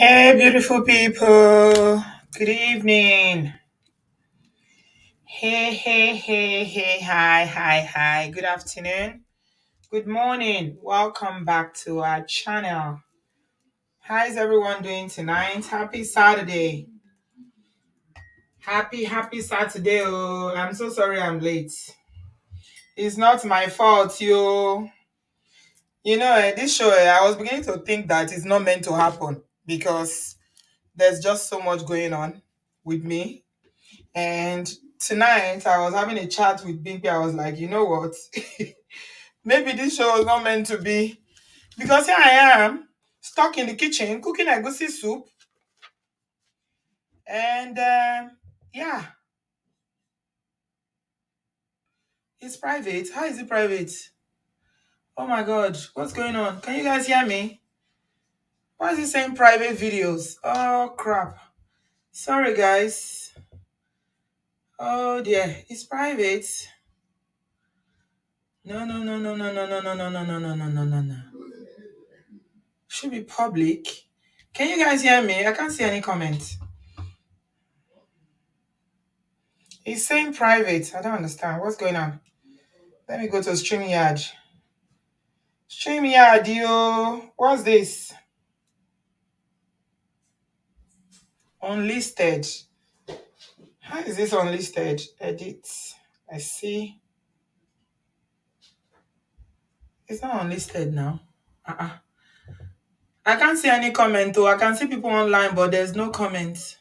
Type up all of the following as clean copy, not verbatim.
Hey, beautiful people. Good evening. Hey, hey, hey, hey, hi, hi, hi. Good afternoon. Good morning. Welcome back to our channel. How is everyone doing tonight? Happy Saturday. Happy Saturday. Oh, I'm so sorry I'm late. It's not my fault, yo. This show, I was beginning to think that it's not meant to happen because there's just so much going on with me. And tonight I was having a chat with Bigby. I was like, you know what? Maybe this show was not meant to be. Because here I am, stuck in the kitchen, cooking egusi soup. And yeah, it's private. How is it private? Oh my God, what's going on? Can you guys hear me? Why is it saying private videos? Oh crap. Sorry guys. Oh dear, it's private. No, no, no, no, no, no, no, no, no, no, no, no, no, no, no, no. Should be public. Can you guys hear me? I can't see any comments. It's saying private. I don't understand. What's going on? Let me go to StreamYard. StreamYard, yo. What's this? Unlisted. How is this unlisted? Edit. I see. It's not unlisted now. Uh-uh. I can't see any comment though. I can see people online, but there's no comment.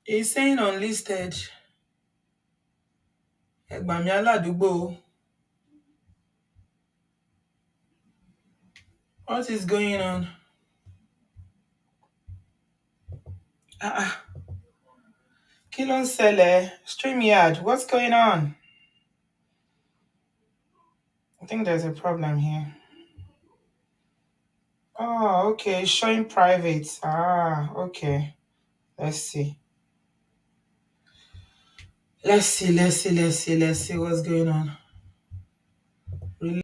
It's saying unlisted. Ẹ̀gbà mi aládùúgbò. What is going on? Uh-uh. Kí ló ń ṣẹlẹ̀? StreamYard, what's going on? I think there's a problem here. Oh, okay. Showing private. Ah, okay. Let's see. Let's see what's going on. Really?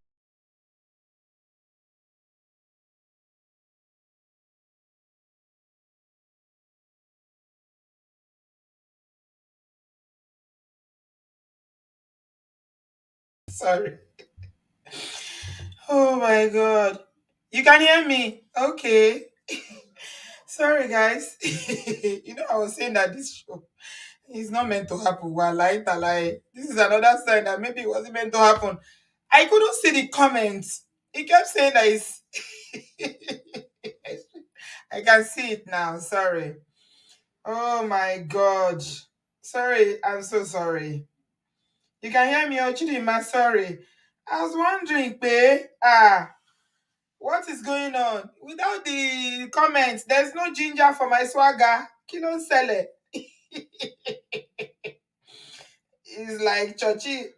Sorry. Oh my God. You can hear me? Okay. Sorry, guys. I was saying that this show is not meant to happen. Wallahi talai. This is another sign that maybe it wasn't meant to happen. I couldn't see the comments. He kept saying that it's I can see it now. Sorry. Oh my God. Sorry. I'm so sorry. You can hear me, Ochidima. Sorry. I was wondering, what is going on? Without the comments, there's no ginger for my swagger. Kilo sele. It's like Chochi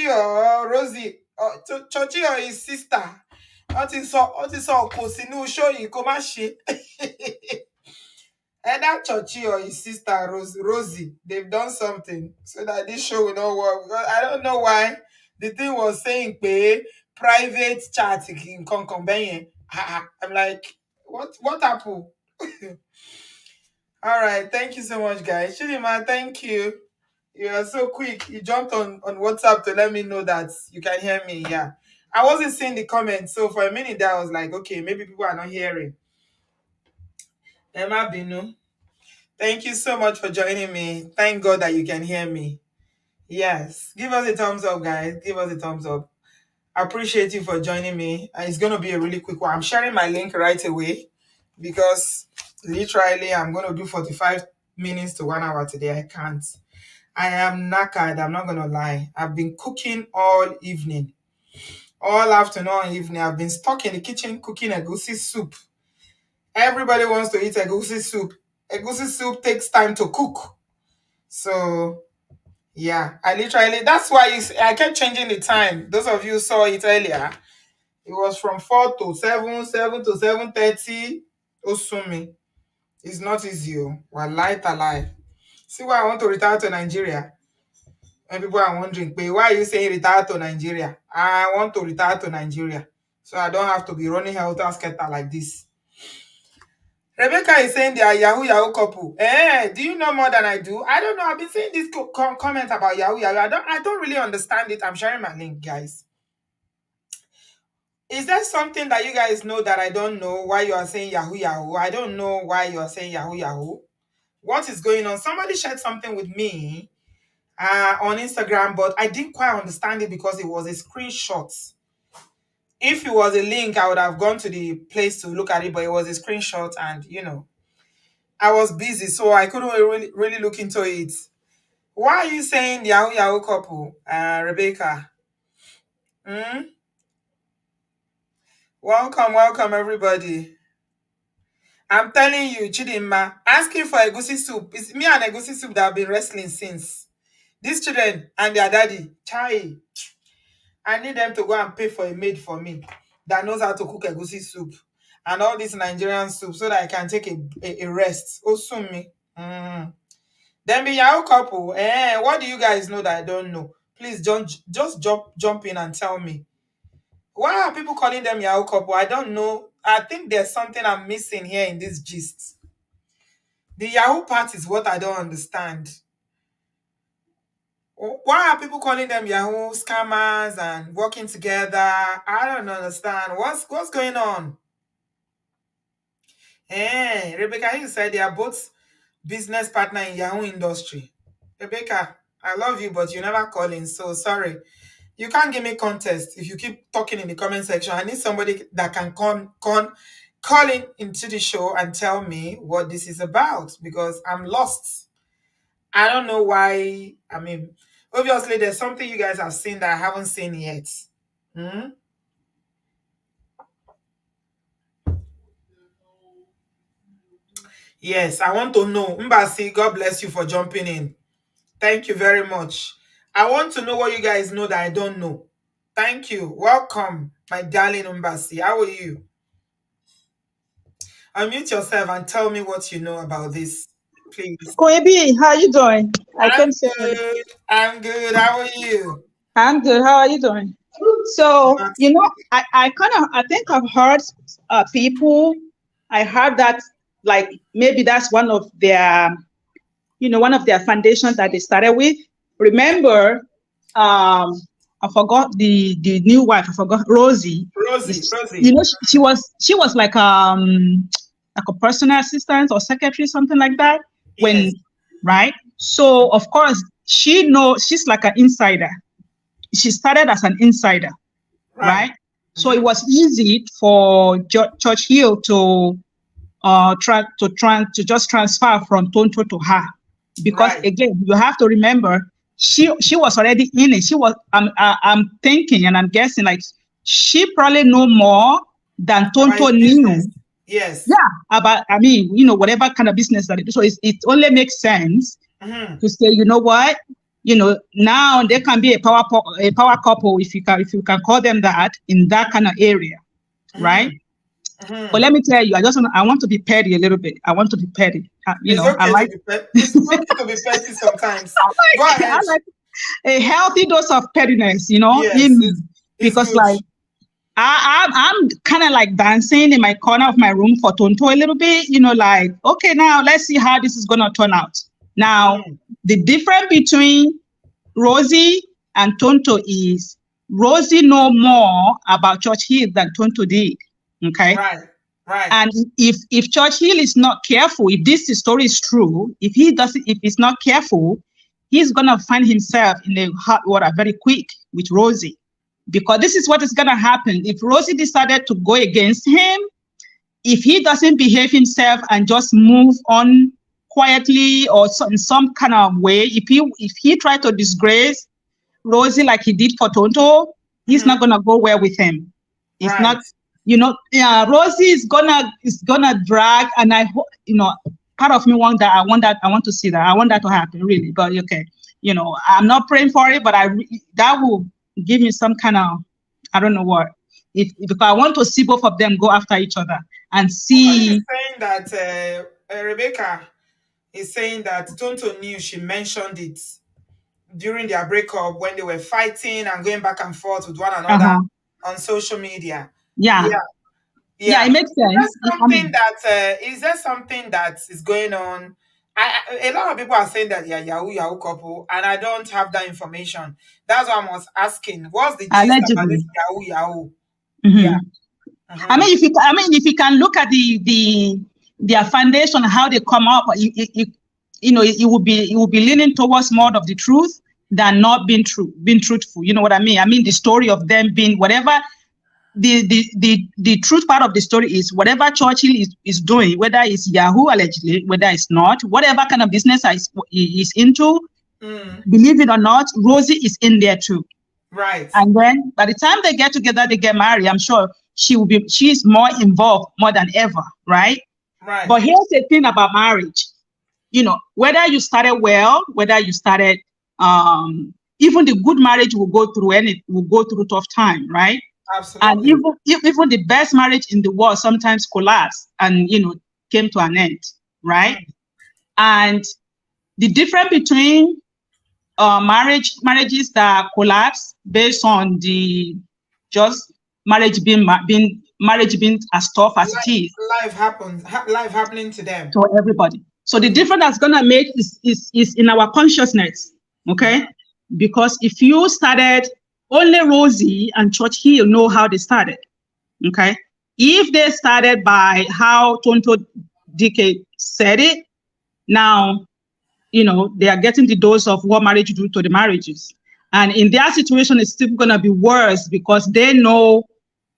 or Rosie, or Chochi or his sister. What is all sínú show yìí kó má ṣe. Either Chochi or his sister Rosie, they've done something so that this show will not work. Because I don't know why the thing was saying pay private chat in concombenye. I'm like, what happened? All right, thank you so much, guys. Chidima, thank you. You are so quick. You jumped on WhatsApp to let me know that you can hear me. Yeah. I wasn't seeing the comments, so for a minute there I was like, okay, maybe people are not hearing. Emma Binu. Thank you so much for joining me. Thank God that you can hear me. Yes. Give us a thumbs up, guys. Give us a thumbs up. I appreciate you for joining me. And it's going to be a really quick one. I'm sharing my link right away because literally I'm going to do 45 minutes to 1 hour today. I can't. I am knackered. I'm not going to lie. I've been cooking all evening. All afternoon and evening. I've been stuck in the kitchen cooking egusi soup. Everybody wants to eat egusi soup. Egusi soup takes time to cook. So, yeah, that's why I kept changing the time. Those of you who saw it earlier, it was from 4 to 7, 7 to 7:30. Osumi. It's not easy. Wallahi talai. See why I want to retire to Nigeria? And people are wondering, why are you saying retire to Nigeria? I want to retire to Nigeria. So I don't have to be running helter skelter like this. Rebecca is saying they are Yahoo Yahoo couple. Do you know more than I do? I don't know. I've been seeing this comment about Yahoo Yahoo. I don't really understand it. I'm sharing my link, guys. Is there something that you guys know that I don't know? Why you are saying Yahoo Yahoo? I don't know why you are saying Yahoo Yahoo. What is going on? Somebody shared something with me on Instagram, but I didn't quite understand it because it was a screenshot. If it was a link, I would have gone to the place to look at it, but it was a screenshot, and I was busy, so I couldn't really look into it. Why are you saying Yahoo Yahoo couple, Rebecca? Hmm? Welcome, everybody. I'm telling you, Chidinma, asking for egusi soup. It's me and egusi soup that have been wrestling since. These children and their daddy, chai. I need them to go and pay for a maid for me that knows how to cook egusi soup and all this Nigerian soup so that I can take a rest. Also me. Mm. Then be Yahoo couple. What do you guys know that I don't know? Please just jump in and tell me. Why are people calling them Yahoo couple? I don't know. I think there's something I'm missing here in this gist. The Yahoo part is what I don't understand. Why are people calling them Yahoo scammers and working together? I don't understand. What's going on? Rebecca, you said they are both business partner in Yahoo industry. Rebecca, I love you, but you never call in, so sorry. You can't give me contest if you keep talking in the comment section. I need somebody that can call in into the show and tell me what this is about because I'm lost. I don't know why. I mean, obviously, there's something you guys have seen that I haven't seen yet. Hmm? Yes, I want to know. Mbasi, God bless you for jumping in. Thank you very much. I want to know what you guys know that I don't know. Thank you. Welcome, my darling Mbasi. How are you? Unmute yourself and tell me what you know about this, please. Koebi, how you doing? I I'm can say good. I'm good. How are you? I'm good. How are you doing? So, I think I've heard people, I heard that like maybe that's one of their foundations that they started with. Remember, I forgot the new wife. I forgot Rosie. Rosie, Is Rosie. she was like a personal assistant or secretary, something like that. Yes. When right, so of course she's like an insider. She started as an insider, Right. right? So it Mm-hmm. was easy for Church Hill to try to just transfer from Tonto to her, because Right. again you have to remember she was already in it. I'm thinking and I'm guessing like she probably know more than About his Tonto business. knew. Yes. Yeah, about I mean whatever kind of business that it is. So it only makes sense Mm-hmm. to say, what, now there can be a power couple, if you can call them that, in that kind of area, right? Mm-hmm. But Mm-hmm. let me tell you, I want to be petty a little bit. I want to be petty. It's I okay to like be it's okay to be petty sometimes. Go I ahead. like a healthy dose of pettiness, in Yes, me, it's because good. like I'm kind of like dancing in my corner of my room for Tonto a little bit, like, okay, now let's see how this is gonna turn out. Now, Mm-hmm. the difference between Rosie and Tonto is Rosie know more about Church Hill than Tonto did. Okay. Right. Right. And if Church Hill is not careful, if this story is true, if he's not careful, he's gonna find himself in a hot water very quick with Rosie. Because this is what is gonna happen. If Rosie decided to go against him, if he doesn't behave himself and just move on quietly or in some kind of way, if he try to disgrace Rosie like he did for Tonto, he's Mm-hmm. not gonna go well with him. It's Right. not, yeah, Rosie is gonna drag, and I hope, part of me I want to see that. I want that to happen, really. But okay, I'm not praying for it, but that will give me some kind of, I don't know what. If I want to see both of them go after each other and Somebody is see, saying that Rebecca is saying that Tonto knew she mentioned it during their breakup when they were fighting and going back and forth with one another uh-huh, on social media. yeah, Yeah. Yeah, it Yeah. makes sense. I mean, Is there something that is going on? A lot of people are saying that they're Yahoo Yahoo couple, and I don't have that information. That's why I was asking. What's the gist about this allegedly. Yahoo Yahoo? Yeah. Mhm. I Mm-hmm. mean, if you can look at their foundation, how they come up, you know, it will be leaning towards more of the truth than not being truthful. You know what I mean? I mean, the story of them being whatever the truth part of the story is whatever Churchill is doing, whether it's Yahoo allegedly, whether it's not, whatever kind of business is into, Mm. believe it or not, Rosie is in there too. Right. And then by the time they get together, they get married, I'm sure she's more involved more than ever, right? Right. But here's the thing about marriage. You know, whether you started well, whether you started even the good marriage will go through tough time, right? And Absolutely. even the best marriage in the world sometimes collapsed and came to an end, right? Mm. And the difference between marriages that collapse based on the just marriage being as tough as it is Life happens. Life happening to them. to everybody. So the Mm. difference that's gonna make is in our consciousness, okay? Because if you started, only Rosie and Church Hill know how they started, okay? If they started by how Tonto DK said it, now they are getting the dose of what marriage do to the marriages. And in their situation, it's still going to be worse because they know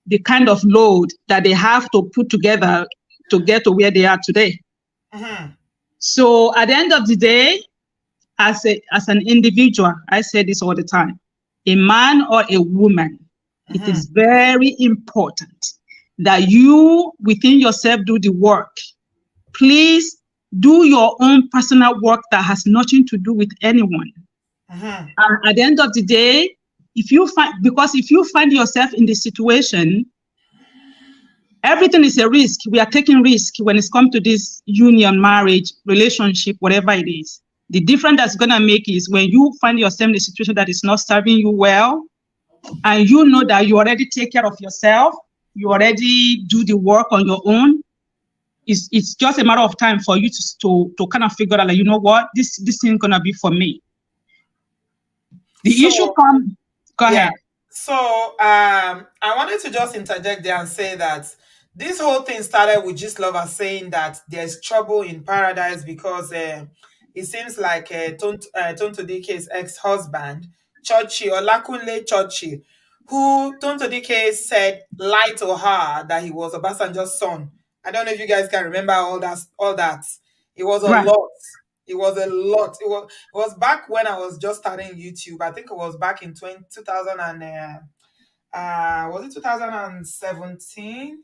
the kind of load that they have to put together to get to where they are today. Mm-hmm. So at the end of the day, as an individual, I say this all the time, a man or a woman, it Mm-hmm. is very important that you within yourself do the work. Please do your own personal work that has nothing to do with anyone. Mm-hmm. At the end of the day, if you find yourself in this situation, everything is a risk. We are taking risk when it's come to this union, marriage, relationship, whatever it is. The difference that's gonna make is when you find yourself in a situation that is not serving you well, and you know that you already take care of yourself, you already do the work on your own. It's just a matter of time for you to kind of figure out, like, you know what, this ain't gonna be for me. The So issue comes. Go yeah. ahead. So I wanted to just interject there and say that this whole thing started with just lover saying that there's trouble in paradise because it seems like Tonto DK's ex-husband, Chochi or Lakunle Chochi, who Tonto DK said lied to her that he was Obasanjo's son. I don't know if you guys can remember all that. All that. It was a Right. lot. It was a lot. It was back when I was just starting YouTube. I think it was back in 2000 and was it 2017?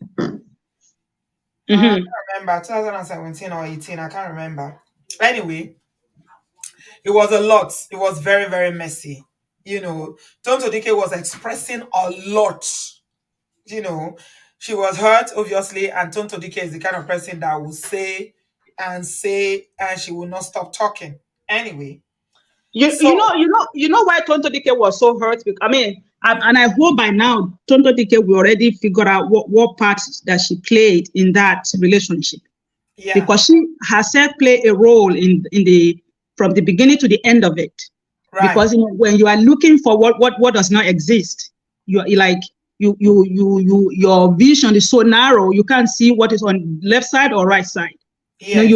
I Mm-hmm. can't remember, 2017 or 18. I can't remember. Anyway, it was a lot. It was very, very messy. Tonto Dike was expressing a lot. You know, she was hurt, obviously, and Tonto Dike is the kind of person that will say, and she will not stop talking. Anyway, so You know why Tonto Dike was so hurt. I mean, and I hope by now Tonto Dike will already figure out what part that she played in that relationship, yeah, because she herself played a role in the from the beginning to the end of it. right. Because when you are looking for what does not exist, you're like your vision is so narrow, you can't see what is on left side or right side. Yes.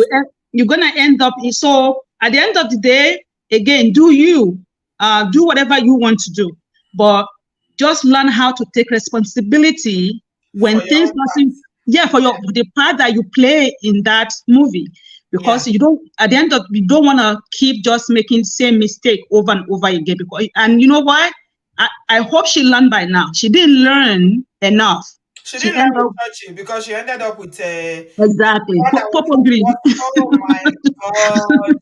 You're gonna end up so at the end of the day, again, do whatever you want to do, but just learn how to take responsibility For when your things own part. doesn't, yeah, for Yeah. the part that you play in that movie. Yeah. Because you don't, at the end of, you don't want to keep just making same mistake over and over again. Because, and you know why? I hope she learned by now. She didn't learn enough. She She didn't learn ended with up Touchy because she ended up with exactly one that Popo Green. oh my god.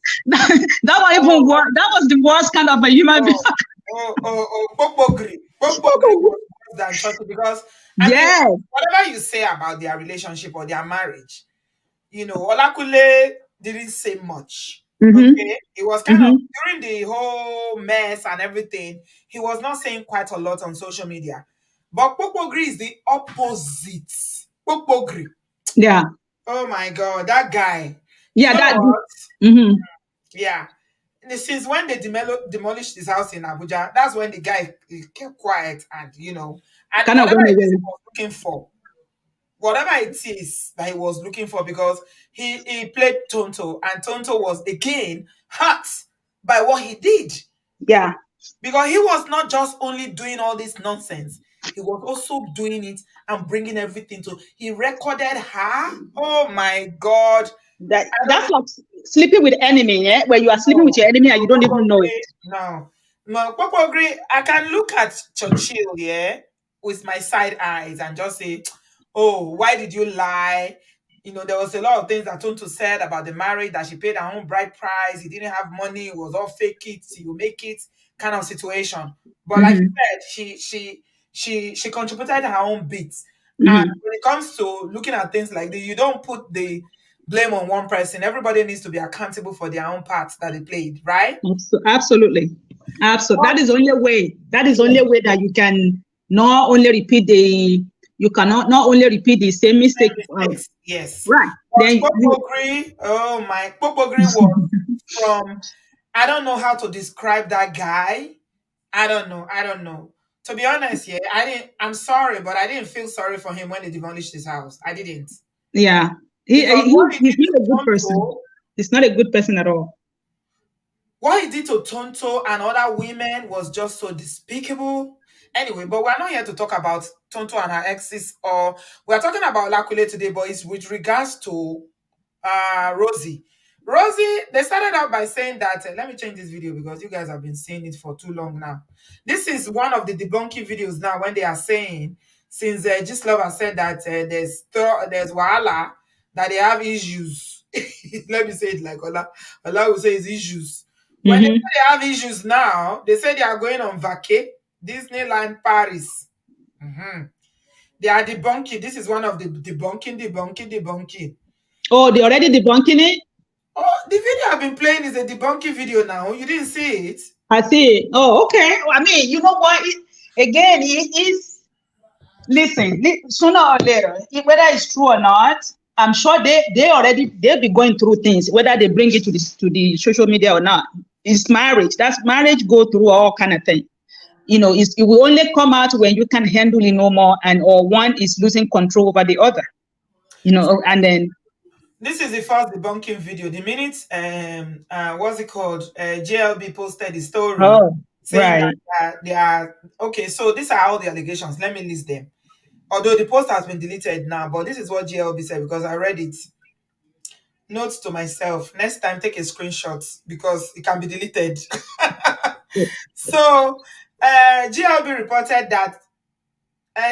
That one even Oh, worse. That was the worst kind of a human being. oh, Popo Green. Popo Green was worse than Churchy because I mean, Yes. whatever you say about their relationship or their marriage, Olakule didn't say much. Mm-hmm. Okay, it was kind of Mm-hmm. during the whole mess and everything. He was not saying quite a lot on social media, but Popo Green is the opposite. Pokpogri. Yeah. Oh my God, that guy. You Yeah. know That. what? Mm-hmm. Yeah. Since when they demolished his house in Abuja, that's when the guy he kept quiet and and Kind of whatever went it is away. he was looking for, whatever it is that he was looking for, because he played Tonto, and Tonto was again hurt by what he did, Yeah. because he was not just only doing all this nonsense, he was also doing it and bringing everything to. He recorded her. Oh my God! I don't That's like sleeping with enemy. Yeah. When you are sleeping with know. your enemy and you don't even know it. No, no, Popo agree. I can look at Churchill, yeah, with my side eyes and just say, "Oh, why did you lie?" There was a lot of things that Tonto said about the marriage, that she paid her own bride price. He didn't have money. It was all fake it till you make it kind of situation. But like you Mm-hmm. said, she contributed her own bits. And Mm-hmm. when it comes to looking at things like this, you don't put the blame on one person. Everybody needs to be accountable for their own parts that they played, right? Absolutely. Absolutely. But That is the only way. That is the yeah, only way that you can not only repeat the you cannot not only repeat the same mistake. mistakes, yes. Right. But Then you Popogri, oh my, Popogri was from, I don't know how to describe that guy. I don't know. I don't know. To be honest, yeah, I'm sorry, but I didn't feel sorry for him when they demolished his house. I didn't. yeah. Because what he He's did not to a good person. Tonto, He's not a good person at all. what he did to Tonto and other women was just so despicable. Anyway, but we're not here to talk about Tonto and her exes, or we're talking about Lakule today, but it's with regards to Rosie. Rosie, they started out by saying that, let me change this video because you guys have been seeing it for too long now. This is one of the debunking videos now when they are saying, since Gislova said that there's Wahala, that they have issues. Let me say it like Ola will say it's issues. When they say Mm-hmm. they have issues now, they say they are going on vacay, Disneyland Paris. Mhm. They are debunking. This is one of the debunking. Oh, they already debunking it? Oh, the video I've been playing is a debunking video now. You didn't see it? I see. Oh, okay. I mean, you know what? Again, it is. Listen, sooner or later, whether it's true or not, I'm sure they'll be going through things, whether they bring it to the social media or not. It's marriage. That's marriage. Go through all kind of thing. It will only come out when you can handle it no more, and or one is losing control over the other. And then This is the first debunking video. The minute what's it called? JLB posted the story oh, saying that right. they are okay. So these are all the allegations. Let me list them. Although the post has been deleted now, but this is what JLB said because I read it. Notes to myself: next time, take a screenshot because it can be deleted. So, GLB reported that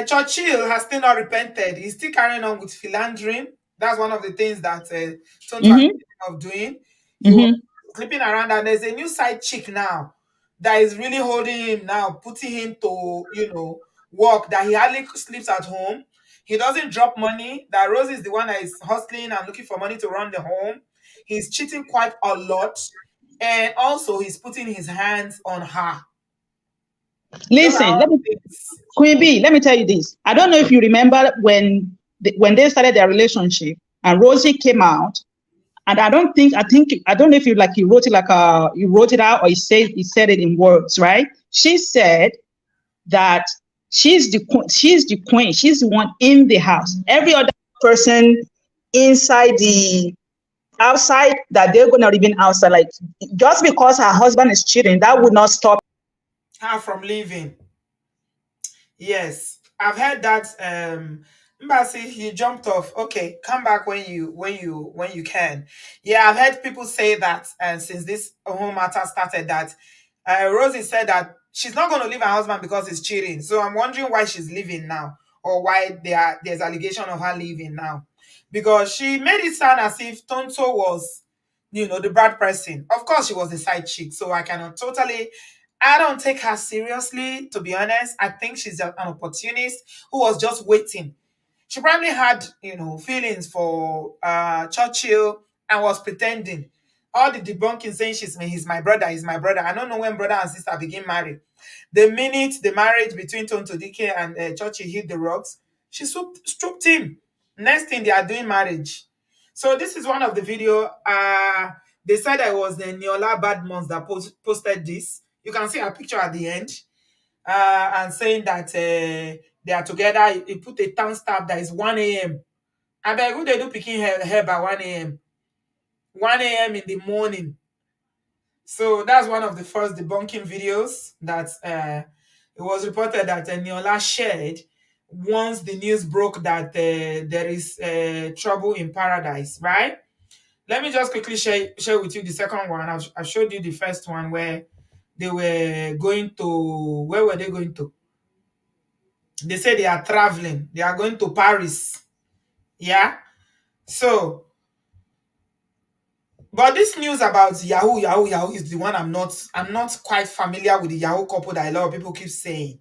Churchill has still not repented. He's still carrying on with philandering. That's one of the things that Tonto has Mm-hmm. been thinking of doing. He was Mm-hmm. sleeping around, and there's a new side chick now that is really holding him now, putting him to, work, that he hardly sleeps at home. He doesn't drop money. That Rose is the one that is hustling and looking for money to run the home. He's cheating quite a lot. And also, he's putting his hands on her. Those are Listen, all things. Queen B, let me tell you this. I don't know if you remember when they started their relationship and Rosie came out, and I don't know if you wrote it you wrote it out, or you said it in words, right? She said that she's the queen, she's the one in the house. Every other person inside the outside, that they're gonna remain outside. Like, just because her husband is cheating, that would not stop Her from leaving. Yes, I've heard that. Mbasi, you jumped off. Okay, come back when you can. Yeah, I've heard people say that, and since this whole matter started, that Rosie said that she's not going to leave her husband because he's cheating. So I'm wondering why she's leaving now, or why there's allegation of her leaving now, because she made it sound as if Tonto was, the bad person. Of course, she was a side chick, so I cannot totally. I don't take her seriously, to be honest. I think she's an opportunist who was just waiting. She probably had, feelings for Churchill and was pretending. All the debunking saying he's my brother, he's my brother. I don't know when brother and sister begin married. The minute the marriage between Tonto DIKEH and Churchill hit the rocks, she stooped him. Next thing, they are doing marriage. So this is one of the video. They said I was the Niola Badmons that posted this. You can see a picture at the end, and saying that they are together. He put a timestamp that is 1 a.m. I beg who they do picking hair by 1 a.m. 1 a.m. in the morning. So that's one of the first debunking videos that it was reported that Niola shared once the news broke that there is trouble in paradise, right? Let me just quickly share with you the second one. I've showed you the first one where they were going to, where were they going to? They say they are traveling. They are going to Paris. Yeah. So, but this news about Yahoo is the one I'm not quite familiar with the Yahoo couple that a lot of people keep saying.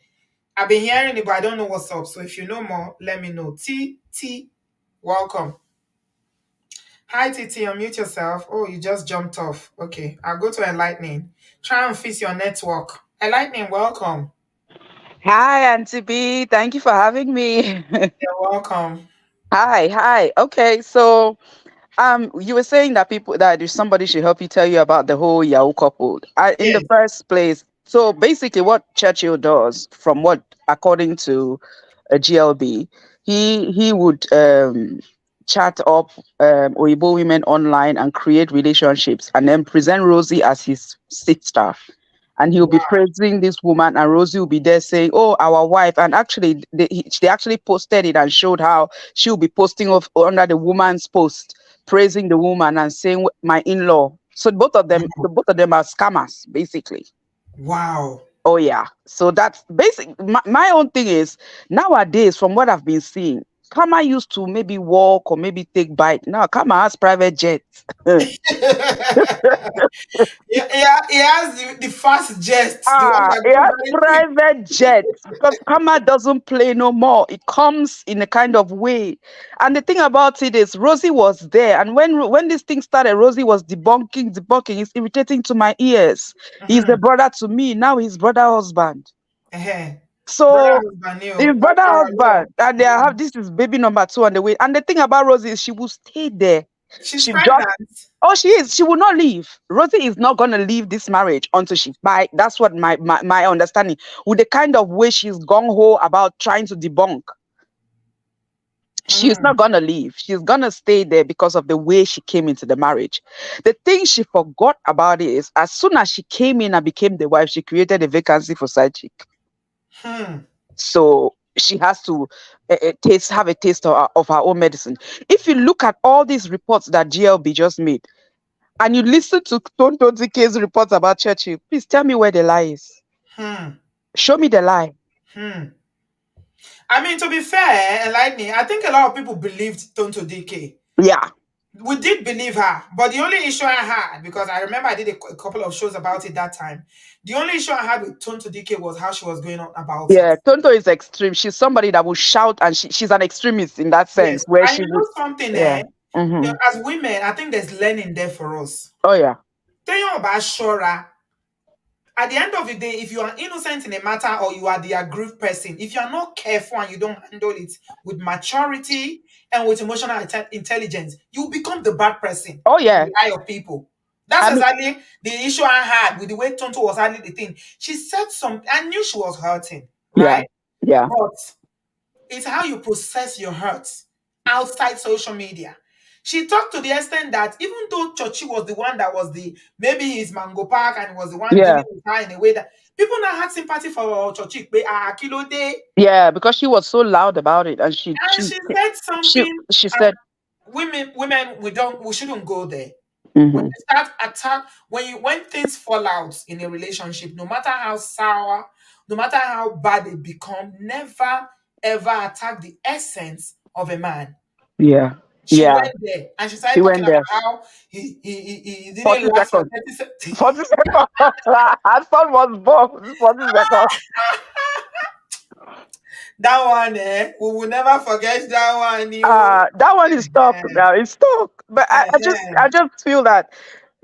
I've been hearing it, but I don't know what's up. So if you know more, let me know. T, welcome. Hi, TT, unmute yourself. Oh, you just jumped off. Okay, I'll go to Enlightening. Try and fix your network. Enlightening, welcome. Hi, Auntie B. Thank you for having me. You're welcome. Hi, hi. Okay, so you were saying that people that if somebody should help you tell you about the whole Yahoo couple. In the Yes. first place, so basically, what Churchill does, from what according to a GLB, he would chat up Oyibo women online and create relationships, and then present Rosie as his sister. And he'll be Wow. praising this woman, and Rosie will be there saying, "Oh, our wife." And actually, they actually posted it and showed how she'll be posting of under the woman's post, praising the woman and saying, "My in-law." So both of them are scammers, basically. Wow. Oh yeah. So that's basic. My own thing is nowadays, from what I've been seeing, Kama used to maybe walk or maybe take bike. Now Kama has private jets. Yeah, yeah, he has the fast jets, the one that It goes has very quick. private jets because Kama doesn't play no more. It comes in a kind of way. And the thing about it is Rosie was there. And when this thing started, Rosie was debunking. It's irritating to my ears. He's the Mm-hmm. brother to me. Now he's brother husband. Uh-huh. Brother So husband, his you. brother Leo. husband. And they have this is baby number two on the way. And the thing about Rosie is she will stay there. She's She just pregnant. Oh, she is. She will not leave. Rosie is not gonna leave this marriage until she buy. That's what my understanding. With the kind of way she's gung ho about trying to debunk, she's Hmm. not gonna leave. She's gonna stay there because of the way she came into the marriage. The thing she forgot about it is, as soon as she came in and became the wife, she created a vacancy for side chick. Hmm. So she has to have a taste of her own medicine. If you look at all these reports that GLB just made, and you listen to Tonto DK's reports about Churchill, please tell me where the lie is. Hmm. Show me the lie. Hmm. I mean, to be fair, Enlightening, I think a lot of people believed Tonto DK. Yeah, We did believe her, but the only issue I had, because I remember I did a couple of shows about it that time, the only issue I had with Tonto DK was how she was going on about it. yeah. Tonto is extreme. She's somebody that will shout, and she's an extremist in that Yes, sense, where and she you would, know something, yeah. as women, I think there's learning there for us. Oh yeah, Tell you about Shora. At the end of the day, if you are innocent in a matter or you are the aggrieved person, if you are not careful and you don't handle it with maturity and with emotional intelligence, you become the bad person oh in yeah. the eye of people. That's I mean, exactly the issue I had with the way Tonto was handling the thing. She said something, I knew she was hurting, yeah, right? yeah, But it's how you process your hurts outside social media. She talked to the extent that even though Chochi was the one that was maybe his mango park and was the one yeah, dealing with her in a way that people now had sympathy for Chochi. Kilo day. yeah. Because she was so loud about it, and she And she she said she something, she and said, women, we shouldn't go there. When hmm you start attack, when things fall out in a relationship, no matter how sour, no matter how bad they become, never ever attack the essence of a man. yeah, She yeah. went there and she She started talking went about there. how he didn't 40 last for seconds. 30 seconds. 40 seconds. Her son was born. 40 seconds. That one, we will never forget that one. You. That one is stuck now. It's stuck. But I just Eh, feel that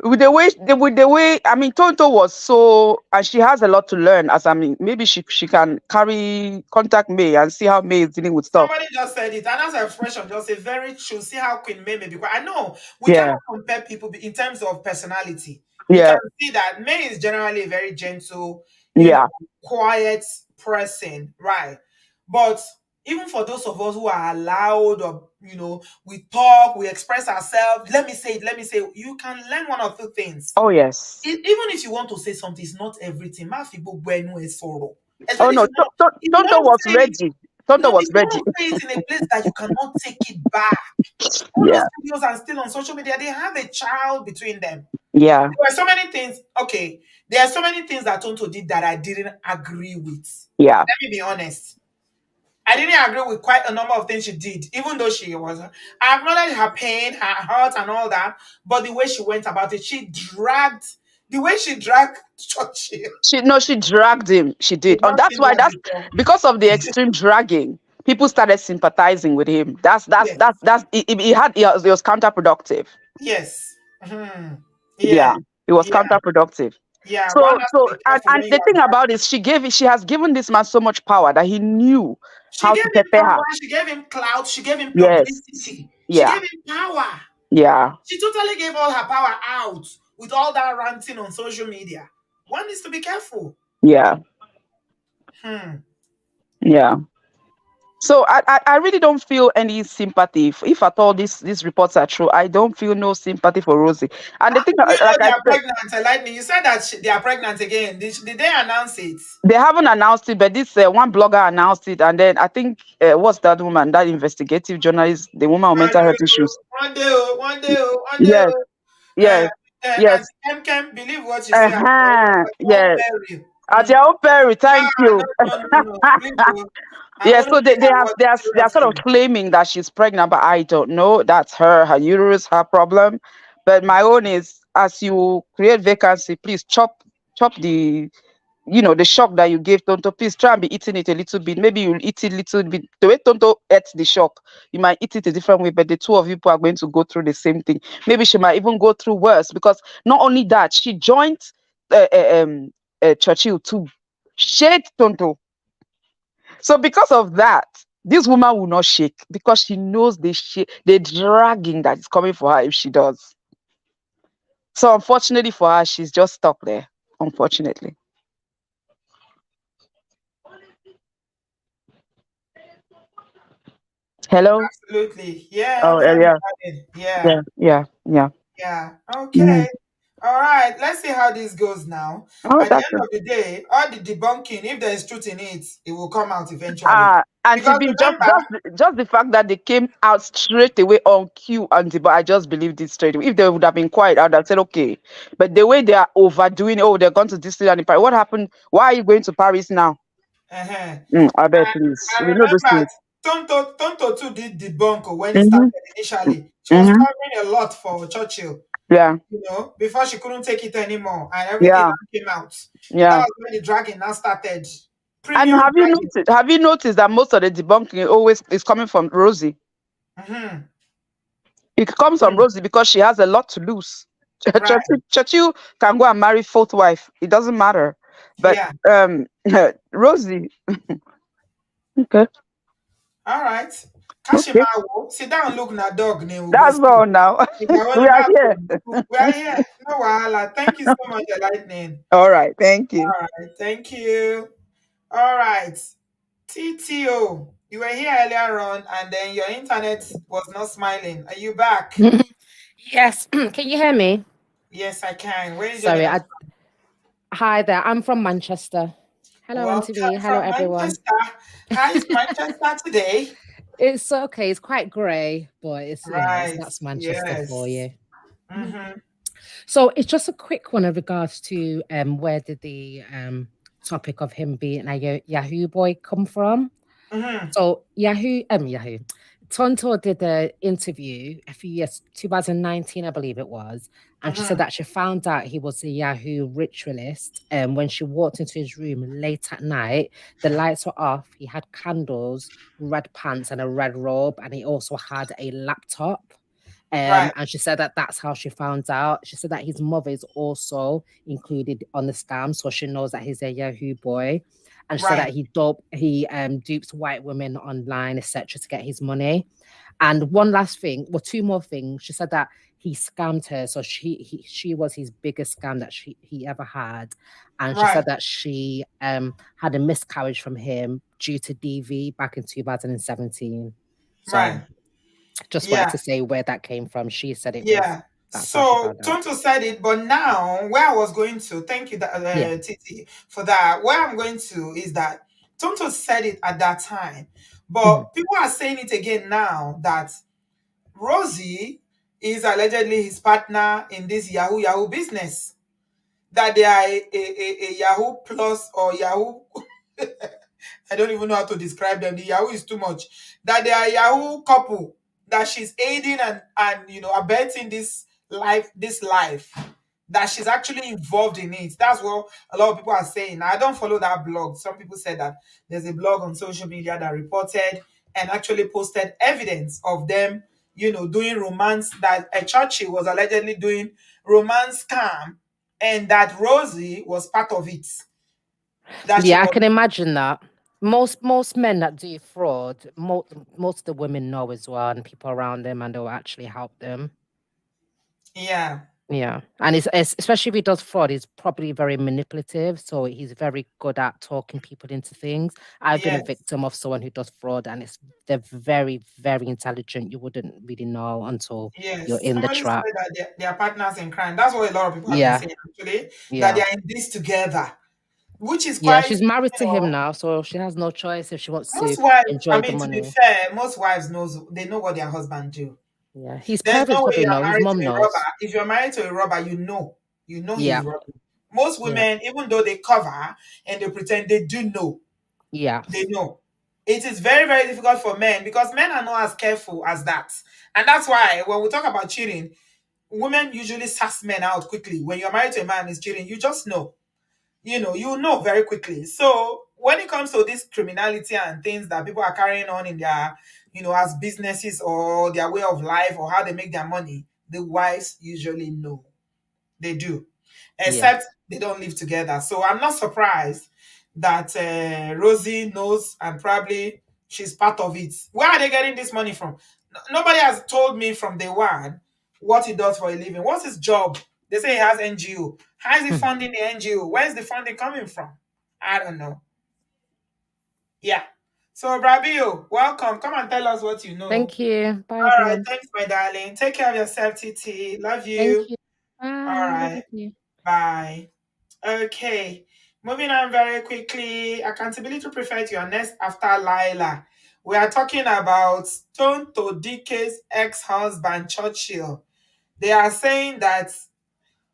with the way, I mean, Tonto was so, and she has a lot to learn. As I mean, maybe she can carry contact May and see how May is dealing with stuff. Somebody just said it, and as expression just say very true. See how Queen May, because I know we Yeah, cannot compare people in terms of personality. You can yeah, see that May is generally a very gentle, yeah. quiet person, right? But even for those of us who are allowed, or we talk, we express ourselves. Let me say it. Let me say it. You can learn one or two things. Oh yes. Even if you want to say something, it's not everything. Ma fi gbogbo ẹnu ẹ sọ̀rọ̀. Oh Especially no, if you Tonto want to was say it, ready. Tonto no, was if you ready. want to say it in a place that you cannot take it back. All those Yeah, videos are still on social media. They have a child between them. yeah, There were so many things. Okay, there are so many things that Tonto did that I didn't agree with. yeah. Let me be honest. I didn't agree with quite a number of things she did, even though she was. I acknowledge her pain, her hurt, and all that. But the way she went about it, the way she dragged Churchill. She dragged him. She did, We've and not that's seen why that that's before. because of the extreme dragging. People started sympathizing with him. Yes, It was counterproductive. yes, mhm. Yeah, Yeah, it was yeah, counterproductive. yeah. One So has to so be careful and when you the are thing dragged. about it is she has given this man so much power that he knew She how gave to him prepare her. power, she gave him clout, she gave him Yes. publicity, she Yeah. gave him power. Yeah. She totally gave all her power out with all that ranting on social media. One needs to be careful. Yeah. Hmm. Yeah. So I really don't feel any sympathy. If at all these reports are true, I don't feel no sympathy for Rosie. And the How thing, do you know like they I are said, pregnant? Lightning, you said that they are pregnant again. Did they announce it? they haven't announced it, but this one blogger announced it, and then I think what's that woman, that investigative journalist, the woman with mental health issues. One day, oh, one day, oh, one day. Yes, Oh. Uh, yes, yes. and Kem Kem, believe what you say Uh-huh. at your own Yes. peril. At your own peril, Ah, thank you. no. Please, oh. I Yeah, only so take they our have word they are sort of seriously. claiming that she's pregnant, but I don't know. That's her uterus, her problem. But my own is, as you create vacancy, please chop the, the shock that you gave Tonto. Please try and be eating it a little bit. Maybe you'll eat it a little bit. The way Tonto ate the shock, you might eat it a different way, but the two of you people are going to go through the same thing. Maybe she might even go through worse, because not only that, she joined Churchill to shade Tonto. So because of that, this woman will not shake, because she knows the dragging that is coming for her if she does. So unfortunately for her, she's just stuck there. Unfortunately. Hello. Absolutely. Yeah, Oh yeah, yeah, yeah. yeah, yeah, yeah. Yeah. Mhm. Okay. All right. Let's see how this goes now. Oh, At the that's end it. of the day, all the debunking, if there is truth in it, it will come out eventually. Auntie Because B, remember, just the fact that they came out straight away on cue, Auntie, but I just believed it straight away. If they would have been quiet, I would have said okay. But the way they are overdoing, oh, they're going to Disneyland in Paris. What happened? Why are you going to Paris now? uh-huh. I bet, And please. I We know those remember things. Tonto too did debunk when it started Mm-hmm. initially. She was Mm-hmm. covering a lot for Churchill, Yeah. before she couldn't take it anymore and everything Yeah. now came out. That Yeah. was when the dragging now started. And Premium dragging. have you noticed that most of the debunking always is coming from Rosie? Mm-hmm. It comes from Rosie because she has a lot to lose. Right. Churchill can go and marry fourth wife. It doesn't matter. But Yeah. Rosie, okay, All right. okay. Kashimawo, sit down, look na dog name we That's see. all now. We We are here. are here. No wahala. Thank you so much, Lightning. All right. Thank you. All right. Thank you. All right. TTO, you were here earlier on and then your internet was not smiling. Are you back? Yes. Can you hear me? Yes, I can. Where is your Sorry. name? Hi there. I'm from Manchester. Hello, Auntie B. Welcome Hello, from everyone. Manchester. How is Manchester today? It's okay. It's quite grey, but Right. that's Manchester for Yes. you. Mm-hmm. So it's just a quick one in regards to where did the topic of him being a Yahoo boy come from? Mm-hmm. So Yahoo, Tonto did an interview a few years, 2019, I believe it was, and she said Mm-hmm. that she found out he was a Yahoo ritualist. And when she walked into his room late at night, the lights were off. He had candles, red pants, and a red robe, and he also had a laptop. Right. And she said that that's how she found out. She said that his mother is also included on the scam, so she knows that he's a Yahoo boy. And she said that Right. he dupes white women online, etc., to get his money. And one last thing, well, two more things. She said that he scammed her, so she was his biggest scam that he ever had. And she Right. said that she had a miscarriage from him due to DV back in 2017. So Right. just wanted Yeah. to say where that came from. She said it was Yeah. that's how she found So out. Tonto said it, but now where I was going to, thank you, Yeah. Titi, for that. Where I'm going to is that Tonto said it at that time, Mhm. but people are saying it again now that Rosie is allegedly his partner in this Yahoo business. That they are a Yahoo Plus or Yahoo. I don't even know how to describe them. The Yahoo is too much. That they are a Yahoo couple. That she's aiding and abetting this life. That she's actually involved in it. That's what a lot of people are saying. Now, I don't follow that blog. Some people said that there's a blog on social media that reported and actually posted evidence of them, doing romance. That a Churchill was allegedly doing romance scam, and that Rosie was part of it. That she Yeah, I was, can imagine that. Most men that do fraud, most of the women know as well, and people around them, and they'll actually help them. yeah, Yeah, and it's especially if he does fraud, he's probably very manipulative, so he's very good at talking people into things. I've been a yes, victim of someone who does fraud, and they're very, very intelligent. You wouldn't really know until you're yes. in the Somebody said trap. that they're partners in crime. That's what a lot of people have been Yeah, saying, actually, that they yeah, are in this together, which is yeah. quite, She's married to him now, so she has no choice if she wants to most wives, I enjoy the mean, to be money. fair, most wives they know what their husband do. Yeah, his There's no parents way probably you are know. His married mom to a robber. knows. If you're married to a robber, he's Yeah, robbing. Most yeah, women, even though they cover and they pretend, they do know. yeah. They know. It is very, very difficult for men because men are not as careful as that. And that's why when we talk about cheating, women usually sass men out quickly. When you're married to a man who's cheating, you just know. You know very quickly. So when it comes to this criminality and things that people are carrying on in their, as businesses or their way of life or how they make their money, the wives usually know. They do, Yeah. except they don't live together. So I'm not surprised that Rosie knows and probably she's part of it. Where are they getting this money from? Nobody has told me from day one what he does for a living. What's his job? They say he has NGO. How is he Hmm. funding the NGO? Where's the funding coming from? I don't know. Yeah. So, Brabio, welcome. Come and tell us what you know. Thank you. Bye, All right. everyone. Thanks, my darling. Take care of yourself, TT. Love Thank you. you. All Bye. Love you right. too. Bye. Okay, moving on very quickly. Accountability preferred to your next after Lila. We are talking about Tonto DK's ex-husband Churchill. They are saying that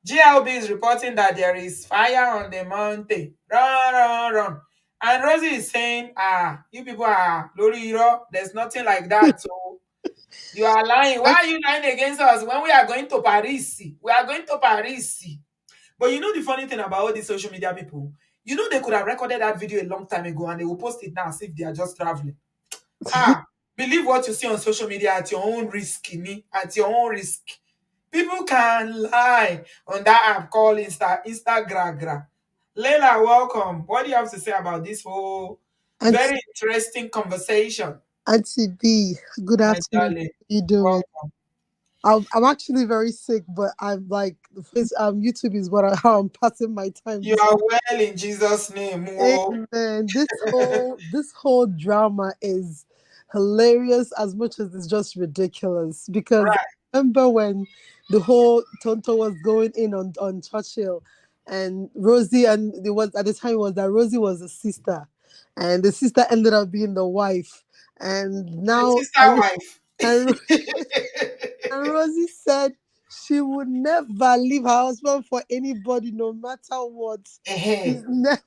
GLB is reporting that there is fire on the mountain. Run, run, run. And Rosie is saying, you people are Lori Iro. There's nothing like that. So you are lying. Why Ac- are you lying against us when we are going to Paris? We are going to Paris. But you know the funny thing about all these social media people, they could have recorded that video a long time ago and they will post it now as if they are just traveling. Believe what you see on social media at your own risk, at your own risk. People can lie on that app called Instagram. Leila, welcome. What do you have to say about this whole Auntie, very interesting conversation, Auntie B, good my afternoon. darling? How you doing? Welcome. I'm actually very sick, but I'm like, YouTube is how I'm passing my time You this. are well in Jesus' name. Whoa. Amen. This whole drama is hilarious as much as it's just ridiculous. Because Right. I remember when the whole Tonto was going in on Churchill, and Rosie, and it was at the time it was that Rosie was a sister, and the sister ended up being the wife, and The now sister wife. and and Rosie said she would never leave her husband for anybody, no matter what. She's Ẹhẹ́, never.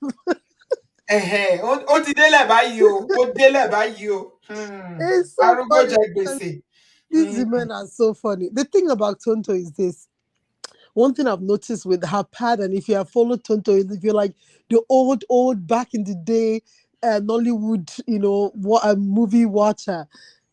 ó ti délẹ̀ báyìí o, ó délẹ̀ báyìí o. It's so Arúgbó funny. jẹ And gbèsè. these women are so funny. The thing about Tonto is this. One thing I've noticed with her pattern, if you have followed Tonto, is if you're like the old back in the day Nollywood, what a movie watcher.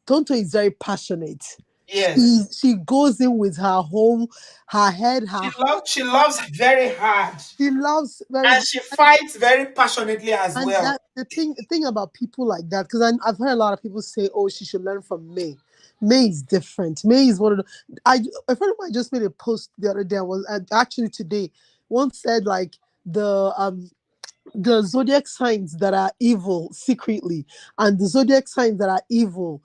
Tonto is very passionate. Yes. She goes in with her whole, her head, her heart. She loves very hard. She loves very And hard. she fights very passionately as And well. that the thing about people like that, because I've heard a lot of people say, "Oh, she should learn from May." May is different. May is one of the. A friend of mine just made a post the other day. Was actually today. One said like the zodiac signs that are evil secretly, and the zodiac signs that are evil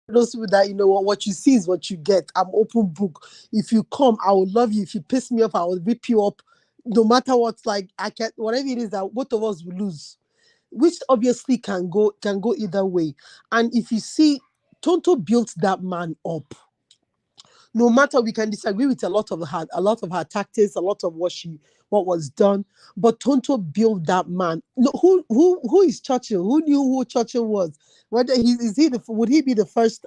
those people that what you see is what you get. I'm open book. If you come, I will love you. If you piss me off, I will rip you up. No matter what, like I can, whatever it is that both of us will lose, which obviously can go either way. And if you see, Tonto built that man up. No matter, we can disagree with a lot of her tactics, a lot of what was done, but Tonto built that man. No, who is Churchill? Who knew who Churchill was? Whether would he be the first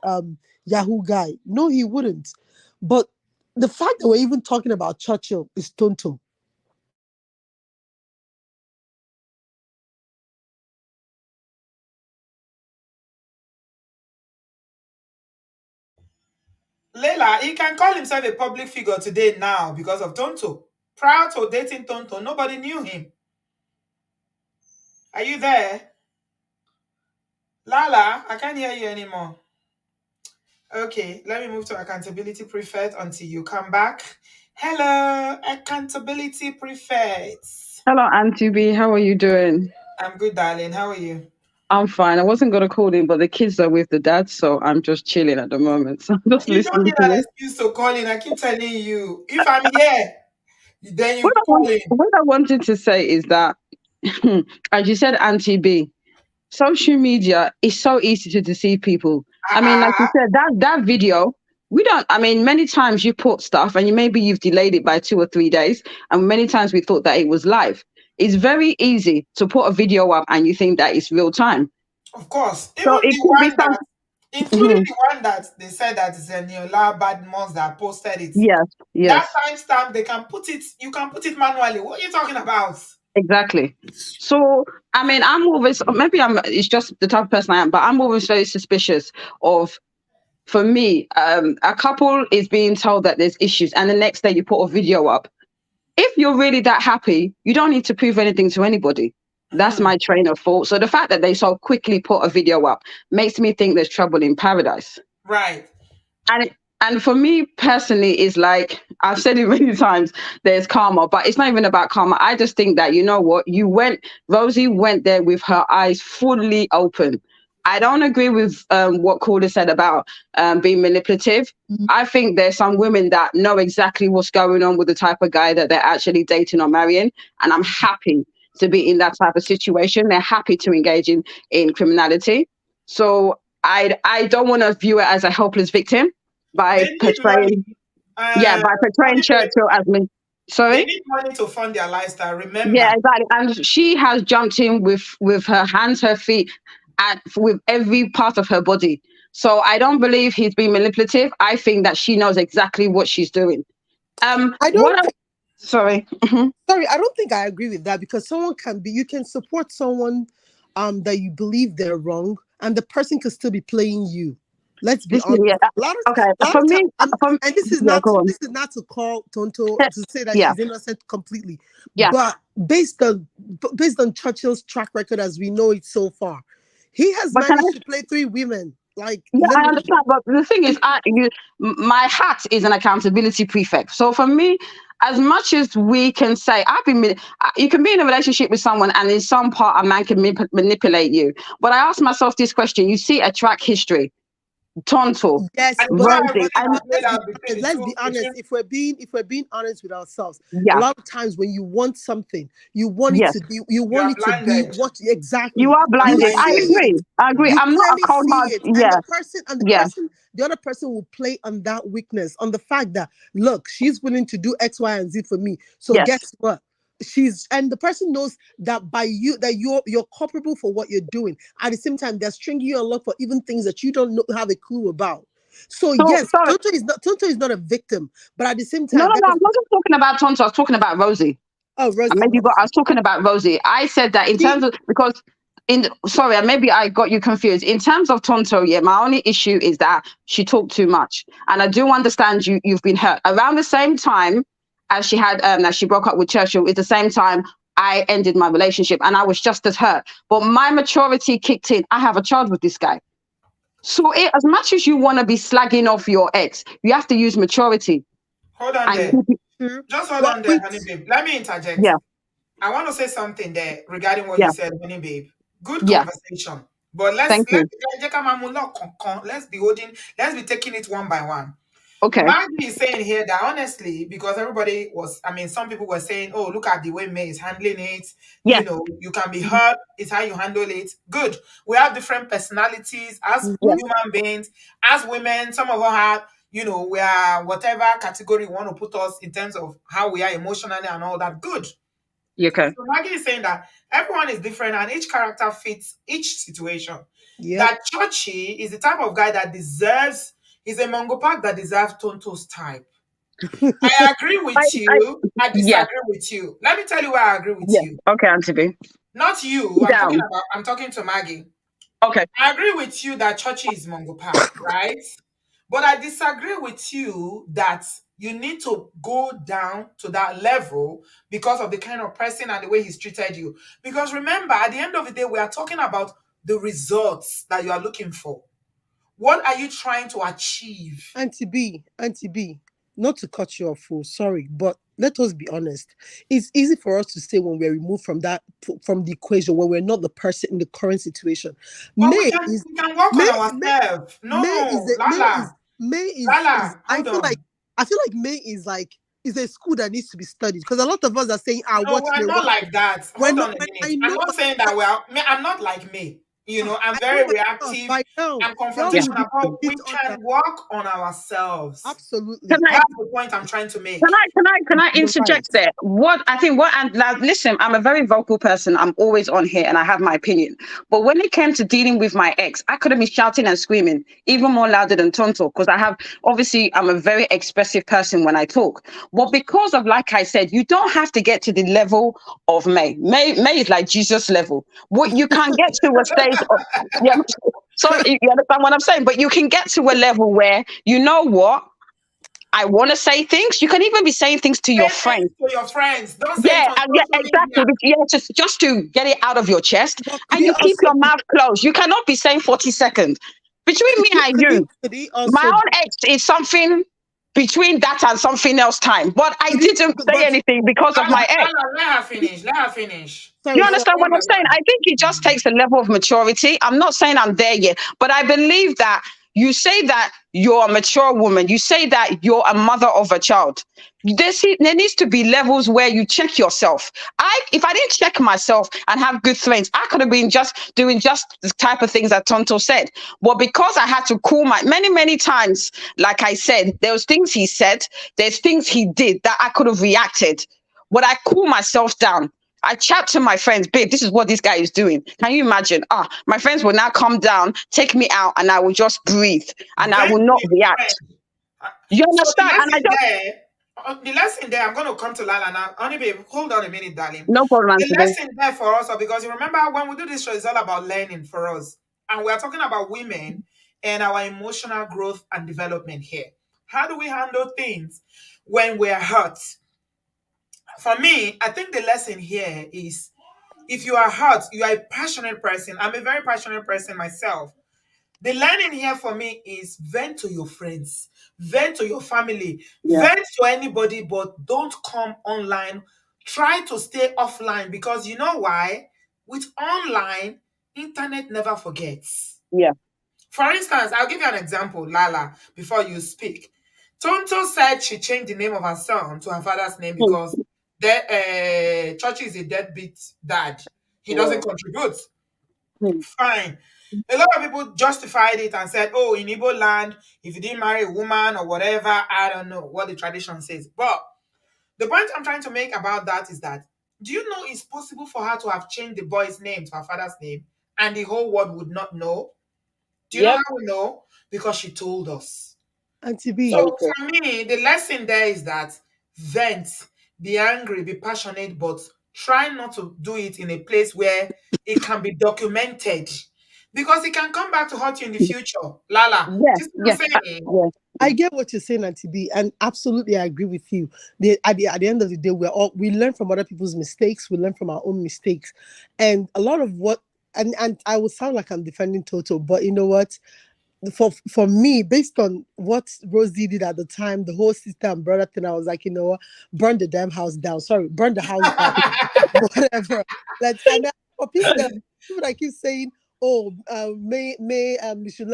Yahoo guy? No, he wouldn't. But the fact that we're even talking about Churchill is Tonto. Leila, he can call himself a public figure today now because of Tonto. Prior to dating Tonto, nobody knew him. Are you there? Lala, I can't hear you anymore. Okay, let me move to accountability prefect until you come back. Hello, accountability prefect. Hello, Auntie B. How are you doing? I'm good, darling. How are you? I'm fine. I wasn't going to call in, but the kids are with the dad, so I'm just chilling at the moment. So I'm just You don't listening need to an you. excuse to call in. I keep telling you. If I'm here, then you call in. What I wanted to say is that, as you said, Auntie B, social media is so easy to deceive people. I mean, like you Ah, said, that video, we don't, I mean, many times you put stuff and maybe you've delayed it by 2 or 3 days, and many times we thought that it was live. It's very easy to put a video up and you think that it's real time. of course. Even So it the could be one some. that, including Mhm. the one that they said that is a Neola Badmons that posted it. Yes, That yes, timestamp, they can put it, you can put it manually. What are you talking about? exactly. So, I mean, I'm always, maybe it's just the type of person I am, but I'm always very suspicious of, for me, a couple is being told that there's issues, and the next day you put a video up. If you're really that happy, you don't need to prove anything to anybody. That's Hmm. my train of thought. So the fact that they so quickly put a video up makes me think there's trouble in paradise. Right. And and for me personally, is like I've said it many times. There's karma, but it's not even about karma. I just think that, you know what, Rosie went there with her eyes fully open. I don't agree with what Calder said about being manipulative. I think there's some women that know exactly what's going on with the type of guy that they're actually dating or marrying, and I'm happy to be in that type of situation. They're happy to engage in criminality. So I don't want to view it as a helpless victim They by need money. portraying, yeah, by portraying Money Churchill as me. they Sorry. need money to fund their lifestyle. Yeah, Remember. exactly. And she has jumped in with her hands, her feet, and with every part of her body. So I don't believe he's being manipulative. I think that she knows exactly what she's doing. I What? don't Sorry. Mhm. Sorry, I don't think I agree with that, because you can support someone that you believe they're wrong, and the person could still be playing you. Let's be Listen, honest. yeah. Okay. A lot For of me, time, from and yeah, go on. this is not to call Tonto to say that Yeah, she's innocent completely, yeah. but based on Churchill's track record as we know it so far, he has But can I? managed to play 3 women, like Yeah, I literally. understand, but the thing is, my hat is an accountability prefect. So for me, as much as we can say, you can be in a relationship with someone, and in some part, a man can manipulate you. But I ask myself this question: you see a track history, Tonto, Yes, And but why I Rosie, wanted and to play that between the let's two be honest. between If we're being honest with ourselves, a yeah, lot of times when you want something, you want it yes, to be you you want are it to be blinded. what you exactly. are You are You blinded. I blinded. see it. agree. I agree. You I'm not a clearly cold see heart. it, and Yeah, yeah, the other person will play on that weakness, on the fact that, look, she's willing to do X, Y, and Z for me. So yes. guess what? And the person knows that by you that you're culpable for what you're doing. At the same time, they're stringing you along for even things that you don't know, have a clue about. So So, yes, sorry. Tonto is not a victim, but at the same No, time, no, no. I wasn't talking about Tonto. I was talking about Rosie. oh, And Rosie, maybe I Rosie, was talking about Rosie. I said that in she terms of, because sorry, maybe I got you confused. In terms of Tonto, yeah, my only issue is that she talked too much. And I do understand you've been hurt. Around the same time as she had that she broke up with Churchill, at the same time I ended my relationship and I was just as hurt. But my maturity kicked in. I have a child with this guy. So as much as you want to be slagging off your ex, you have to use maturity. Hold on there. Just hold on there, honey babe. Let me interject. Yeah. I want to say something there regarding what you said, honey babe. Good Yeah. conversation. But let's be taking it one by one. Okay. Maggie is saying here that honestly, because everybody was, some people were saying, oh, look at the way May is handling it. Yeah. You know, you can be hurt. It's how you handle it. Good. We have different personalities as human beings, as women. Some of us have, you know, we are whatever category you want to put us in terms of how we are emotionally and all that. Good. Okay. So Maggie is saying that everyone is different and each character fits each situation. Yeah. That Churchy is the type of guy that deserves, he's a Mongo Park that deserves Tonto's type. I agree with you. I disagree with you. Let me tell you why I agree with you. Okay, Auntie B. Not you. I'm talking to Maggie. Okay. I agree with you that Churchy is Mongo Park, right? But I disagree with you that you need to go down to that level because of the kind of person and the way he's treated you. Because remember, at the end of the day, we are talking about the results that you are looking for. What are you trying to achieve? Auntie B, not to cut you off, sorry, but let us be honest. It's easy for us to say when we're removed from the equation, when we're not the person in the current situation. But we can work on ourselves. I feel like May is a school that needs to be studied, because a lot of us are saying, no, we're not like that. Hold on a minute. I'm not saying that I'm not like me. You know, I'm very reactive. I'm confrontational. But we can work on ourselves. Absolutely. That's the point I'm trying to make. Can I interject there? Listen, I'm a very vocal person. I'm always on here and I have my opinion. But when it came to dealing with my ex, I could have been shouting and screaming, even more louder than Tonto, because I'm a very expressive person when I talk. But because of, like I said, you don't have to get to the level of May. May is like Jesus level. What you can get to a stage of, sorry, you understand what I'm saying? But you can get to a level where, you know what? I want to say things. You can even be saying things to your friends. Don't say exactly. Yeah, just to get it out of your chest. And you keep your mouth closed. You cannot be saying 40 seconds. Between me and you, my own ex is something between that and something else time. But I didn't say anything because of my ex. Let her finish. You understand what I'm saying? I think it just takes a level of maturity. I'm not saying I'm there yet, but I believe that you say that you're a mature woman. You say that you're a mother of a child. There needs to be levels where you check yourself. If I didn't check myself and have good friends, I could have been just doing just the type of things that Tonto said. But because I had to cool many times, like I said, there was things he said, there's things he did that I could have reacted. But I cool myself down. I chat to my friends, babe, this is what this guy is doing. Can you imagine? My friends will now come down, take me out, and I will just breathe, and I will not react. You understand? The lesson there, I'm going to come to Lala now. Honey, babe, hold on a minute, darling. No problem. The lesson there for us, because you remember when we do this show, it's all about learning for us. And we're talking about women and our emotional growth and development here. How do we handle things when we're hurt? For me, I think the lesson here is, if you are hurt, you are a passionate person. I'm a very passionate person myself. The learning here for me is vent to your friends, vent to your family, vent to anybody, but don't come online. Try to stay offline, because you know why? With online, internet never forgets. Yeah. For instance, I'll give you an example, Lala, before you speak. Tonto said she changed the name of her son to her father's name because Churchy is a deadbeat dad. He doesn't contribute. Fine. A lot of people justified it and said, oh, in Igbo land, if you didn't marry a woman or whatever, I don't know what the tradition says. But the point I'm trying to make about that is that, do you know it's possible for her to have changed the boy's name to her father's name and the whole world would not know? Do you know how we know? Because she told us. Auntie B. So for me, the lesson there is that vent, be angry, be passionate, but try not to do it in a place where it can be documented, because it can come back to haunt you in the future. Lala, Yeah, this is what yeah, I'm saying. yeah. I get what you're saying, Auntie B, and absolutely I agree with you. At the end of the day, we learn from other people's mistakes, we learn from our own mistakes, and a lot of what and I will sound like I'm defending Toto, but you know what? For me, based on what Rosie did at the time, the whole sister and brother thing, I was like, you know what, burn the damn house down. Sorry, burn the house down, whatever. Let's and then for people that keep saying, oh, we should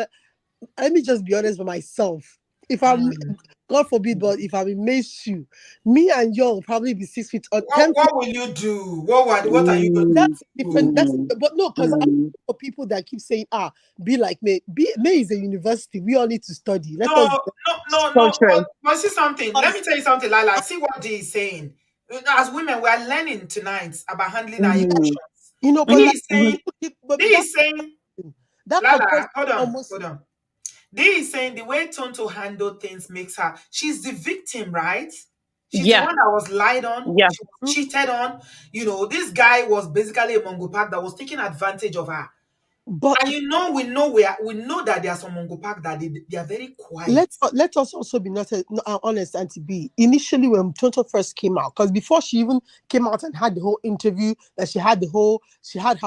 let me just be honest with myself. If I'm, Mm. God forbid, but if I'm in May's shoe, me and you will probably be 6 feet or 10 feet. What will you do? What are you going to Mm, That's different. That's mm, but no, because mm. for people that keep saying, be like May. May is a university. We all need to study. Let No, us So no. true. But see something. Let me because tell you something, Lila. See what Dee is saying. As women, we are learning tonight about handling our Mm, emotions. but Dee mhm, like is mhm. saying, but Dee that is saying, that Lala, comparison hold almost on. Dee is saying the way Tonto handle things makes her. She's the victim, right? She's the Yeah, one that was lied on. yeah. She was cheated on. This guy was basically a Mongo Park that was taking advantage of her. but And we know that there are some Mongo Park that they are very quiet. let us also be not honest, Auntie B. Initially, when Tonto first came out, because before she even came out and had the whole interview, that she had her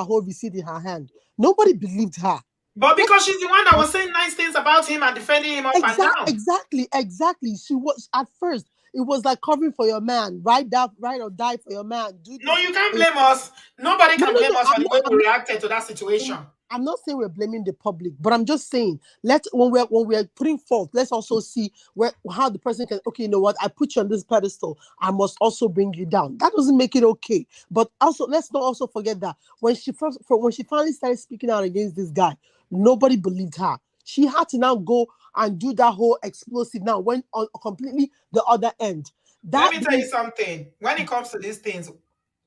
whole receipt in her hand. Nobody believed her. But because she's the one that was saying nice things about him and defending him up and down. Exactly. She was at first. It was like covering for your man, right? That right or die for your man. Do No, this. you can't blame us. Nobody can blame No. us for the way we reacted to that situation. I'm not saying we're blaming the public, but I'm just saying when we're putting fault, let's also see how the person can. Okay, you know what? I put you on this pedestal. I must also bring you down. That doesn't make it okay. But also, let's not also forget that when she finally started speaking out against this guy, nobody believed her. She had to now go and do that whole explosive. Now went on completely the other end. Let That me tell you something. When it comes to these things,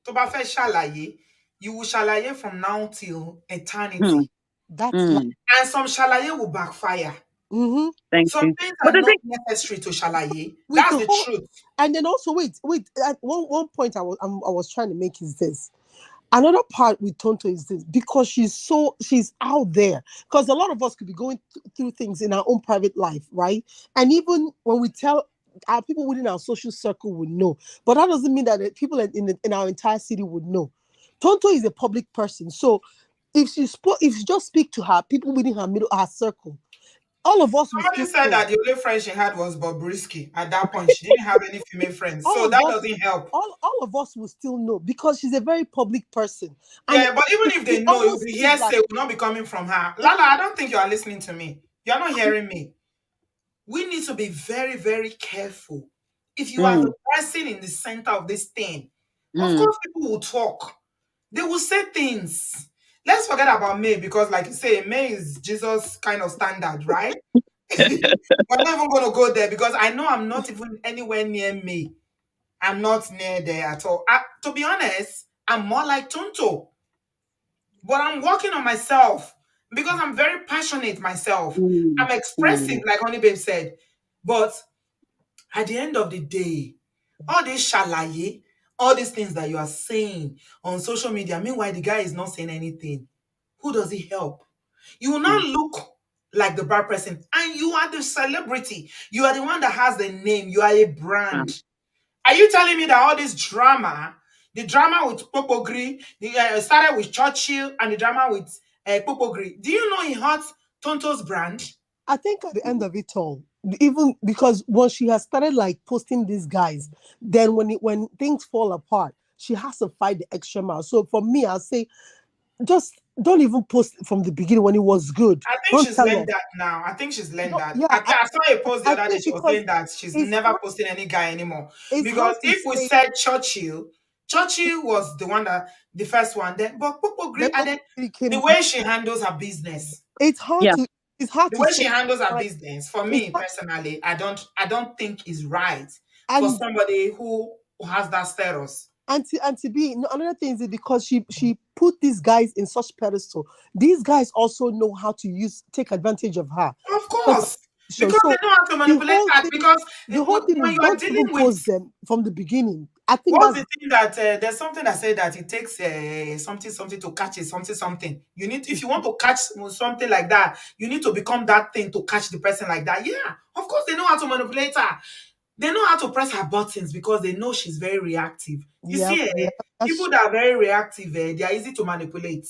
to bá fẹ́ ṣàlàyé, you will ṣàlàyé from now till Mm, eternity. that's like. mm. And some ṣàlàyé will backfire. Mm-hmm. Thank Some you. things But are the not thing, necessary to ṣàlàyé. With That's the the whole truth. and then also wait at one point I was trying to make is this another part with Tonto is this because she's out there because a lot of us could be going through things in our own private life, right? And even when we tell our people within our social circle would know, but that doesn't mean that the people in our entire city would know. Tonto is a public person, so if she just speak to her people within her circle, all of us will Somebody still said know. that the only friend she had was Bobrisky. At that point, she didn't have any female friends. all So of that us doesn't help. all of us will still know because she's a very public person and Yeah, but even if it they know, it will almost be feels like hearsay, will not be coming from her. it, Lala, I don't think you are listening to me. You are not hearing me. We need to be very, very careful. If you are the mm, person in the center of this thing, of mm, course, people will talk. They will say things. Let's forget about May because, like you say, May is Jesus kind of standard, right? We're not even going to go there because I know I'm not even anywhere near me. I'm not near there at all. To be honest, I'm more like Tonto, but I'm working on myself because I'm very passionate myself. mm, I'm expressive, mm, like Honey Babe said. But at the end of the day, all this shalaye, all these things that you are saying on social media, meanwhile, the guy is not saying anything. Who does he help? You will not mm. look like the bad person, and you are the celebrity. You are the one that has the name. You are a brand. Are you telling me that all this drama, the drama with Popogri, started with Churchill and the drama with Popogri, do you know he hurts Tonto's brand? I think at the end of it all, even because once she has started like posting these guys, then when things fall apart, she has to fight the extra mile. So for me, I'll say just don't even post from the beginning when it was good. I think Don't she's tell learned us. that now. I think she's learned No, that. yeah, I saw a post the I other day. think She was because saying that she's it's never hard posting any guy anymore. it's Because hard to if we say said Churchill, Churchill was the one that the first one. Then, but Popogri, then and then it the came way she handles her business, it's hard Yeah. to it's hard the to way say she handles her like business, for it's me hard, personally, I don't think is right for and somebody who has that status. and to be no, another thing is because she put these guys in such pedestal. These guys also know how to take advantage of her Of because course. Because So they know how to the manipulate whole that. thing, Because the whole thing when is you are don't dealing even with post them from the beginning. I think what's that's the thing that there's something that said that it takes something to catch it, something. You need, if you want to catch something like that, you need to become that thing to catch the person like that. Yeah, of course they know how to manipulate her. They know how to press her buttons because they know she's very reactive. You yeah, see, yeah. people That's that are very reactive, they are easy to manipulate.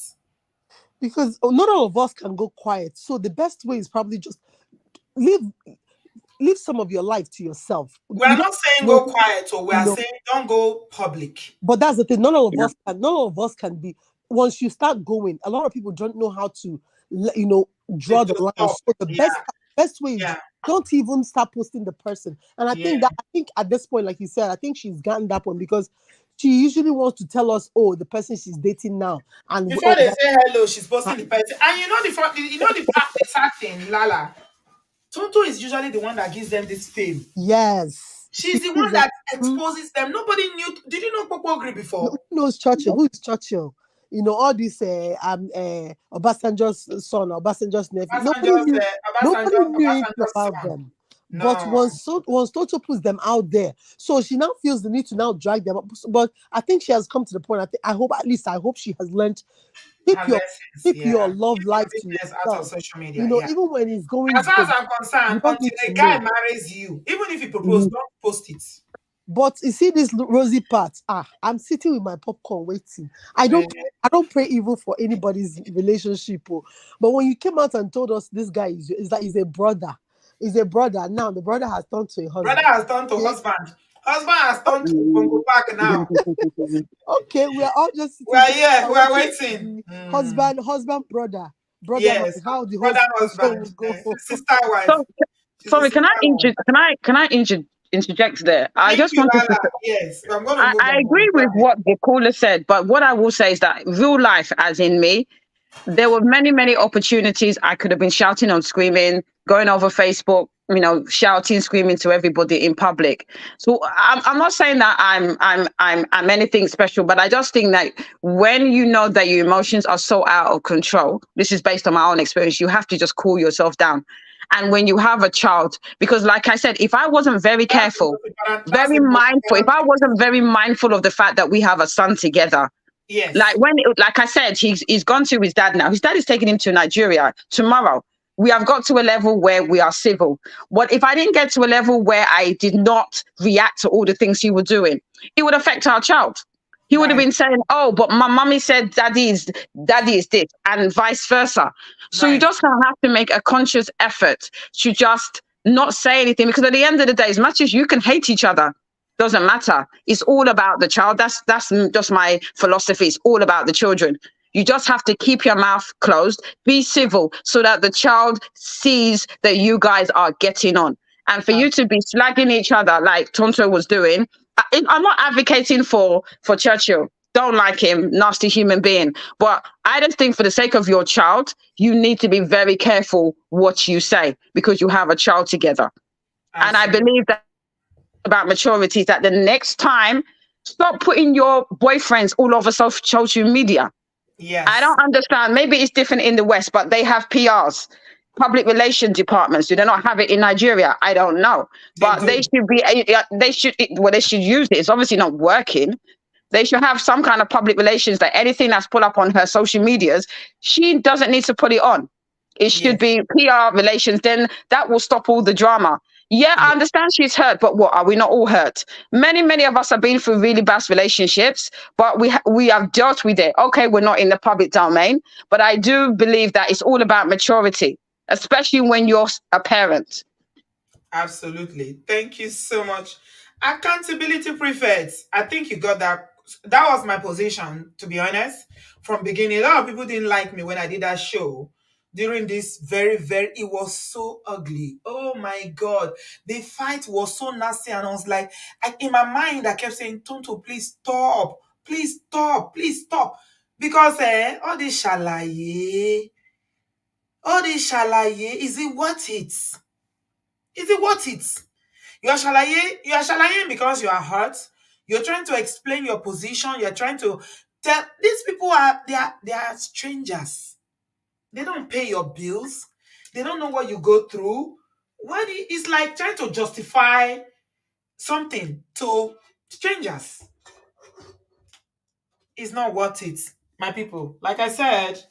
because not all of us can go quiet. So the best way is probably just live some of your life to yourself. We are not saying No, go quiet, or we are no. saying don't go public. But that's the thing. None of Yeah. us can. None of us can be. Once you start going, a lot of people don't know how to, draw the To line. stop. So the Yeah, best way is yeah, don't even start posting the person. And yeah. I think at this point, like you said, I think she's gotten that one because she usually wants to tell us, oh, the person she's dating now, and Before oh, they that, say hello, she's posting the person. And you know the sad thing, Lala. Tonto is usually the one that gives them this fame. yes, she She's the is. one that exposes them. Nobody knew. Did you know Popo Gri Who before? knows Churchill? Who is Churchill? All this Obasanjo's son, Obasanjo's nephew. Nobody knew anything Obasanjo's about son. them. But No, once Toto puts them out there, so she now feels the need to now drag them up. But I think she has come to the point. I hope she has learned her lessons. keep Yeah, your love keep your life to business out of yourself. social media. Yeah. Even when it's going As far as good, I'm you concerned, don't need until to a guy know. marries you, even if he proposes, Mhm. don't post it. But you see this rosy part. I'm sitting with my popcorn waiting. I Eh, don't pray evil for anybody's relationship. But when you came out and told us this guy is a brother, now the brother has turned to a Brother husband. has turned to Okay, husband. Husband has turned to Bongo Park now. okay, we are all just We sitting are there here. We are waiting waiting. for the husband, brother man. Yes, How the whole brother situation husband, will go. sister wife. So, She's a sorry, sister wife. can I interject there? I Thank just you, wanted to. Lala. Yes, I'm going to move I on. agree Go with ahead. what the caller said, but what I will say is that real life, as in me, there were many, many opportunities. I could have been shouting and screaming, going over Facebook, shouting, screaming to everybody in public. So I'm not saying that I'm anything special, but I just think that when you know that your emotions are so out of control, this is based on my own experience, you have to just cool yourself down. And when you have a child, because like I said, if I wasn't very That's the careful, most important. That's very the most mindful, if important I thing. wasn't very mindful of the fact that we have a son together, Yes, like I said, he's gone to his dad now. His dad is taking him to Nigeria tomorrow. We have got to a level where we are civil. But if I didn't get to a level where I did not react to all the things he was doing, it would affect our child. He would have right, been saying, "Oh, but my mommy said daddy is this," and vice versa. So you right. just have to make a conscious effort to just not say anything, because at the end of the day, as much as you can hate each other, doesn't matter. It's all about the child. That's just my philosophy. It's all about the children. You just have to keep your mouth closed, be civil, so that the child sees that you guys are getting on. And for you to be slagging each other like Tonto was doing, I'm not advocating for Churchill. Don't like him, nasty human being. But I just think for the sake of your child, you need to be very careful what you say, because you have a child together. And I Absolutely. believe that about maturity is that the next time, stop putting your boyfriends all over social media. I Yes, don't understand. Maybe it's different in the West, but they have PRs, public relation departments. Do they not have it in Nigeria? I don't know. they But do. they should be, they should use it. It's obviously not working. They should have some kind of public relations that anything that's put up on her social medias, she doesn't need to put it on. It should Yes, be PR relations. Then that will stop all the drama. Yeah, I yes, understand she's hurt, but what, are we not all hurt? Many of us have been through really bad relationships, but we have dealt with it. Okay, we're not in the public domain, but I do believe that it's all about maturity, especially when you're a parent. absolutely. Thank you so much. Accountability prefects. I think you got that. That was my position, to be honest. From beginning, a lot of people didn't like me when I did that show during this it was so ugly. Oh my God. The fight was so nasty. And I was like, in my mind, I kept saying, Tonto, please stop. Please stop. Please stop. Because all this shalaye, is it worth it? Is it worth it? You are shalaye because you are hurt. You're trying to explain your position. You're trying to tell these people they are strangers. They don't pay your bills. They don't know what you go through. It's like trying to justify something to strangers. It's not worth it, my people. Like I said,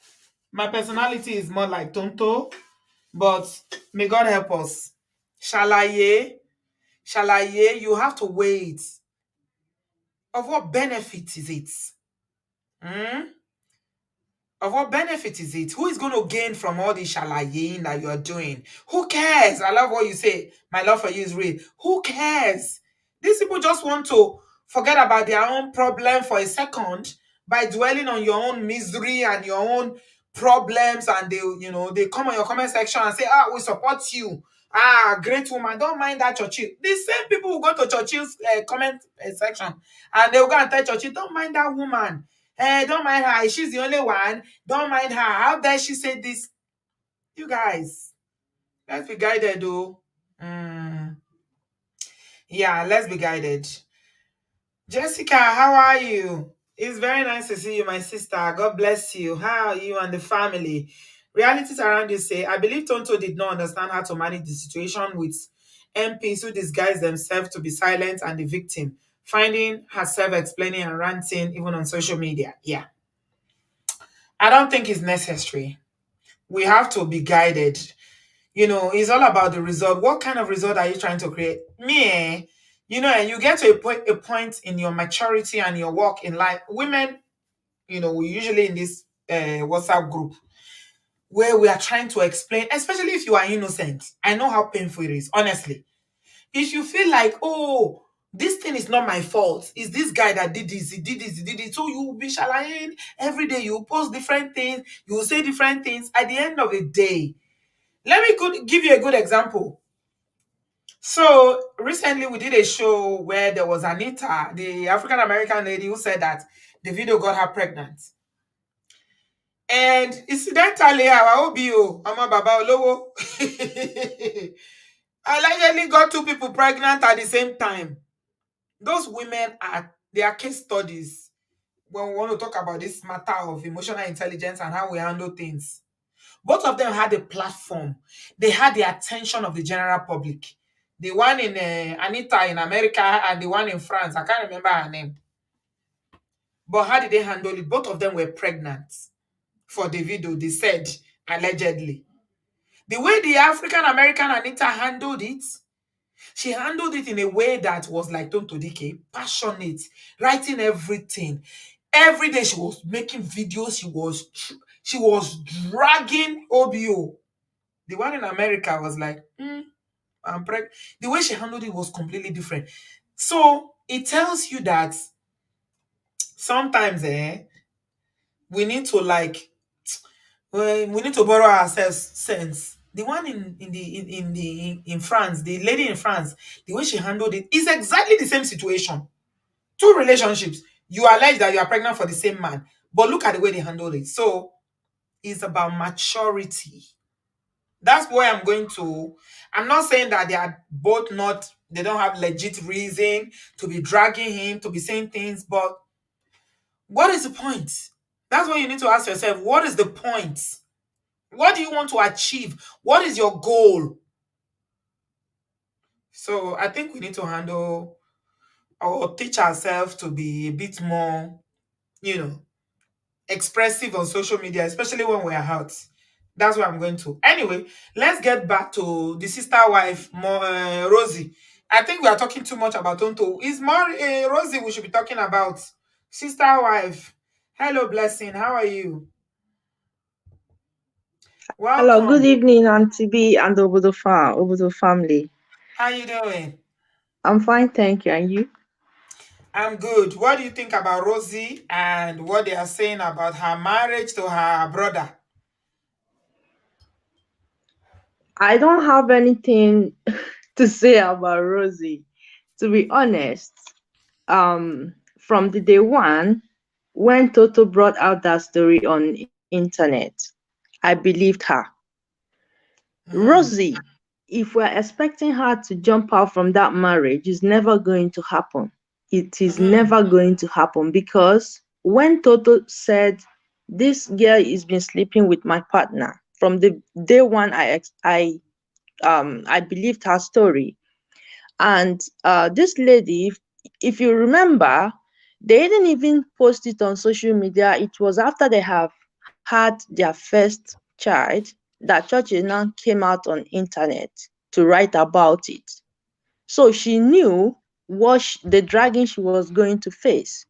my personality is more like Tonto, but may God help us. Shalaye, shalaye, you have to wait. Of what benefit is it? Hmm? Of what benefit is it? Who is going to gain from all this shalaying that you are doing? Who cares? I love what you say. My love for you is real. Who cares? These people just want to forget about their own problem for a second by dwelling on your own misery and your own problems, and they come on your comment section and say, we support you. Great woman. Don't mind that Churchill. The same people who go to Churchill's comment section and they'll go and tell Churchill, don't mind that woman. Hey, don't mind her. She's the only one. Don't mind her. How dare she say this? You guys, let's be guided, though. Yeah, let's be guided. Jessica, how are you? It's very nice to see you, my sister. God bless you. How are you and the family? Realities around you say, I believe Tonto did not understand how to manage the situation with MPs who disguise themselves to be silent and the victim, finding herself explaining and ranting even on social media. Yeah. I don't think it's necessary. We have to be guided. It's all about the result. What kind of result are you trying to create? And you get to a point in your maturity and your walk in life. Women, we usually in this WhatsApp group where we are trying to explain, especially if you are innocent. I know how painful it is, honestly. If you feel like, oh, this thing is not my fault. It's this guy that did this, he did this, he did it. So you will be shalaying every day. You will post different things. You will say different things. At the end of the day, let me give you a good example. So recently we did a show where there was Anita, the African American lady, who said that the video got her pregnant. And incidentally, our OBO, Ama Baba Olowo, allegedly got two people pregnant at the same time. Those women they are case studies when we want to talk about this matter of emotional intelligence and how we handle things. Both of them had a platform. They had the attention of the general public. The one in Anita in America and the one in France, I can't remember her name. But how did they handle it? Both of them were pregnant for the video, they said, allegedly. The way the African American Anita handled it, she handled it in a way that was like Tonto DIKEH, passionate, writing everything. Every day she was making videos. She was dragging OBO. The one in America was like, I'm pregnant. The way she handled it was completely different. So it tells you that sometimes we need to we need to borrow ourselves sense. The one in France, the lady in France, the way she handled it is exactly the same situation. Two relationships. You allege that you are pregnant for the same man, but look at the way they handled it. So it's about maturity. That's why I'm not saying that they are both they don't have legit reason to be dragging him, to be saying things, but what is the point? That's what you need to ask yourself. What is the point? What do you want to achieve? What is your goal? So I think we need to handle or teach ourselves to be a bit more, expressive on social media, especially when we're out. That's what I'm going to. Anyway, let's get back to the sister wife, Rosie. I think we are talking too much about Tonto. It's more Rosie we should be talking about. Sister wife. Hello, Blessing. How are you? Hello, good Welcome. evening, Auntie B and Obodo family. How you doing? I'm fine, thank you. And you? I'm good. What do you think about Rosie and what they are saying about her marriage to her brother? I don't have anything to say about Rosie. To be honest, from the day one, when Toto brought out that story on internet, I believed her. Rosie, if we're expecting her to jump out from that marriage, it's never going to happen. It is never going to happen because when Toto said, "This girl has been sleeping with my partner," from the day one, I I believed her story. And this lady, if you remember, they didn't even post it on social media. It was after they have had their first child that Churchill now came out on internet to write about it. So she knew what the dragging she was going to face.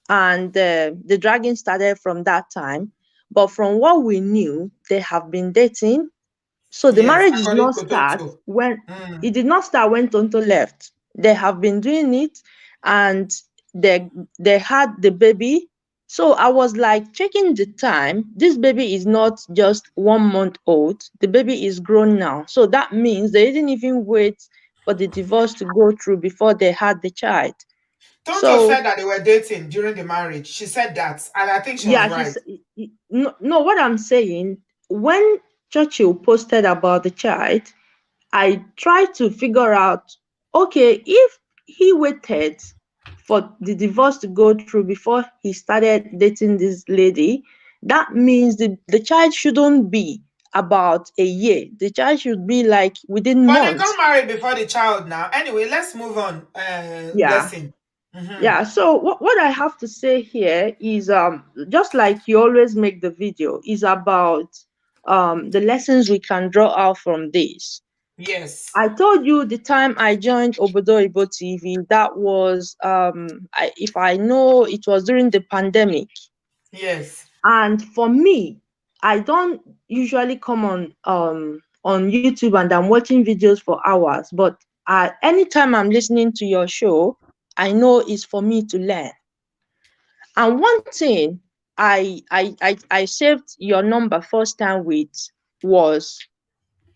And the dragging started from that time. But from what we knew, they have been dating. So the Yes, marriage did according not to start Tonto. when Mm. it did not start when Tonto left. They have been doing it, and they had the baby. So I was like checking the time. This baby is not just 1 month old. The baby is grown now. So that means they didn't even wait for the divorce to go through before they had the child. Tonto So said that they were dating during the marriage. She said that, and I think she was yeah, right. no, no, what I'm saying, when Churchill posted about the child, I tried to figure out, okay, if he waited for the divorce to go through before he started dating this lady, that means the child shouldn't be about a year. The child should be like within But they got months. married before the child now. Anyway, let's move on. Yeah. Blessing. Mm-hmm. Yeah, so what I have to say here is just like you always make the video, is about the lessons we can draw out from this. Yes. I told you the time I joined Obodo TV, that was if I know, it was during the pandemic. Yes. And for me, I don't usually come on YouTube and I'm watching videos for hours, but anytime I'm listening to your show, I know it's for me to learn. And one thing I saved your number first time with was,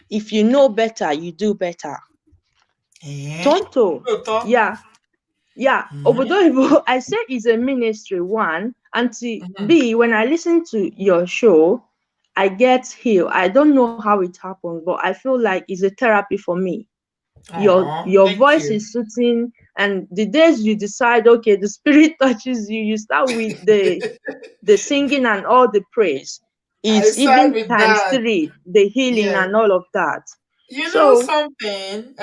if you know better, you do better. Eh? Tonto, Doctor? yeah, yeah. Mm-hmm. Obodo I say is a ministry, one. And Mm-hmm. B, when I listen to your show, I get healed. I don't know how it happens, but I feel like it's a therapy for me. Oh, Your thank voice you. is soothing, and the days you decide, okay, the spirit touches you, you start with the singing and all the praise. I It's side even with times that. three, the healing Yes. and all of that. You know So something,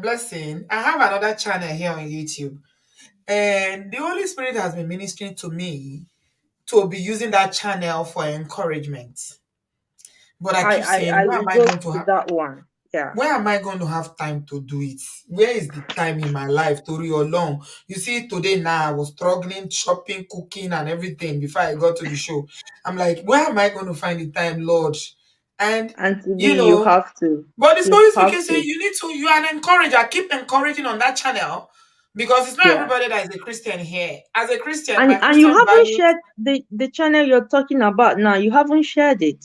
Blessing? I have another channel here on YouTube, and the Holy Spirit has been ministering to me to be using that channel for encouragement. But I keep saying, I where will am I go going to to have? that one. Yeah. Where am I going to have time to do it? Where is the time in my life to read along? You see, today now I was struggling, shopping, cooking, and everything before I got to the show. I'm like, where am I going to find the time, Lord? And And to be, you you know, have to. but the You Holy have Spirit say to. you need to, you are an encourager. Keep encouraging on that channel because it's not Yeah. everybody that is a Christian here. As a Christian, my And you Christian haven't values shared the channel you're talking about now. You haven't shared it.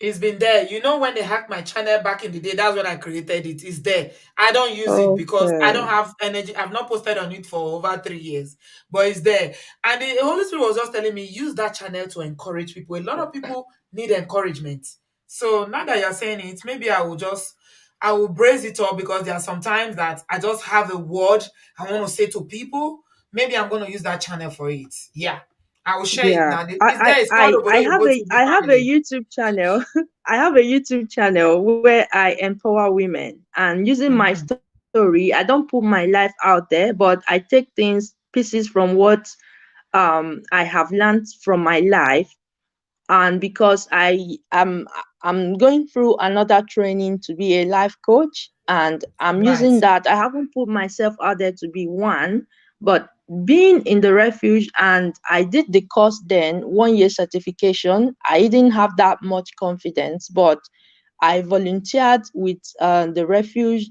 it's been there. You know, when they hacked my channel back in the day, that's when I created it. It's there. I don't use it because I don't Okay. have energy. I've not posted on it for over 3 years, but it's there. And the Holy Spirit was just telling me, use that channel to encourage people. A lot of people need encouragement. So now that you're saying it, maybe I will brace it up because there are some times that I just have a word I want to say to people. Maybe I'm going to use that channel for it. Yeah. I will share it Yeah. now. It's there. It's called I Obodo have Igbo I TV have a Family. YouTube channel. I have a YouTube channel where I empower women, and using my Mhm. story, I don't put my life out there, but I take things pieces from what I have learned from my life. And because I'm going through another training to be a life coach, and I'm Right. using that. I haven't put myself out there to be one, but being in the refuge, and I did the course then, 1 year certification. I didn't have that much confidence, but I volunteered with the refuge.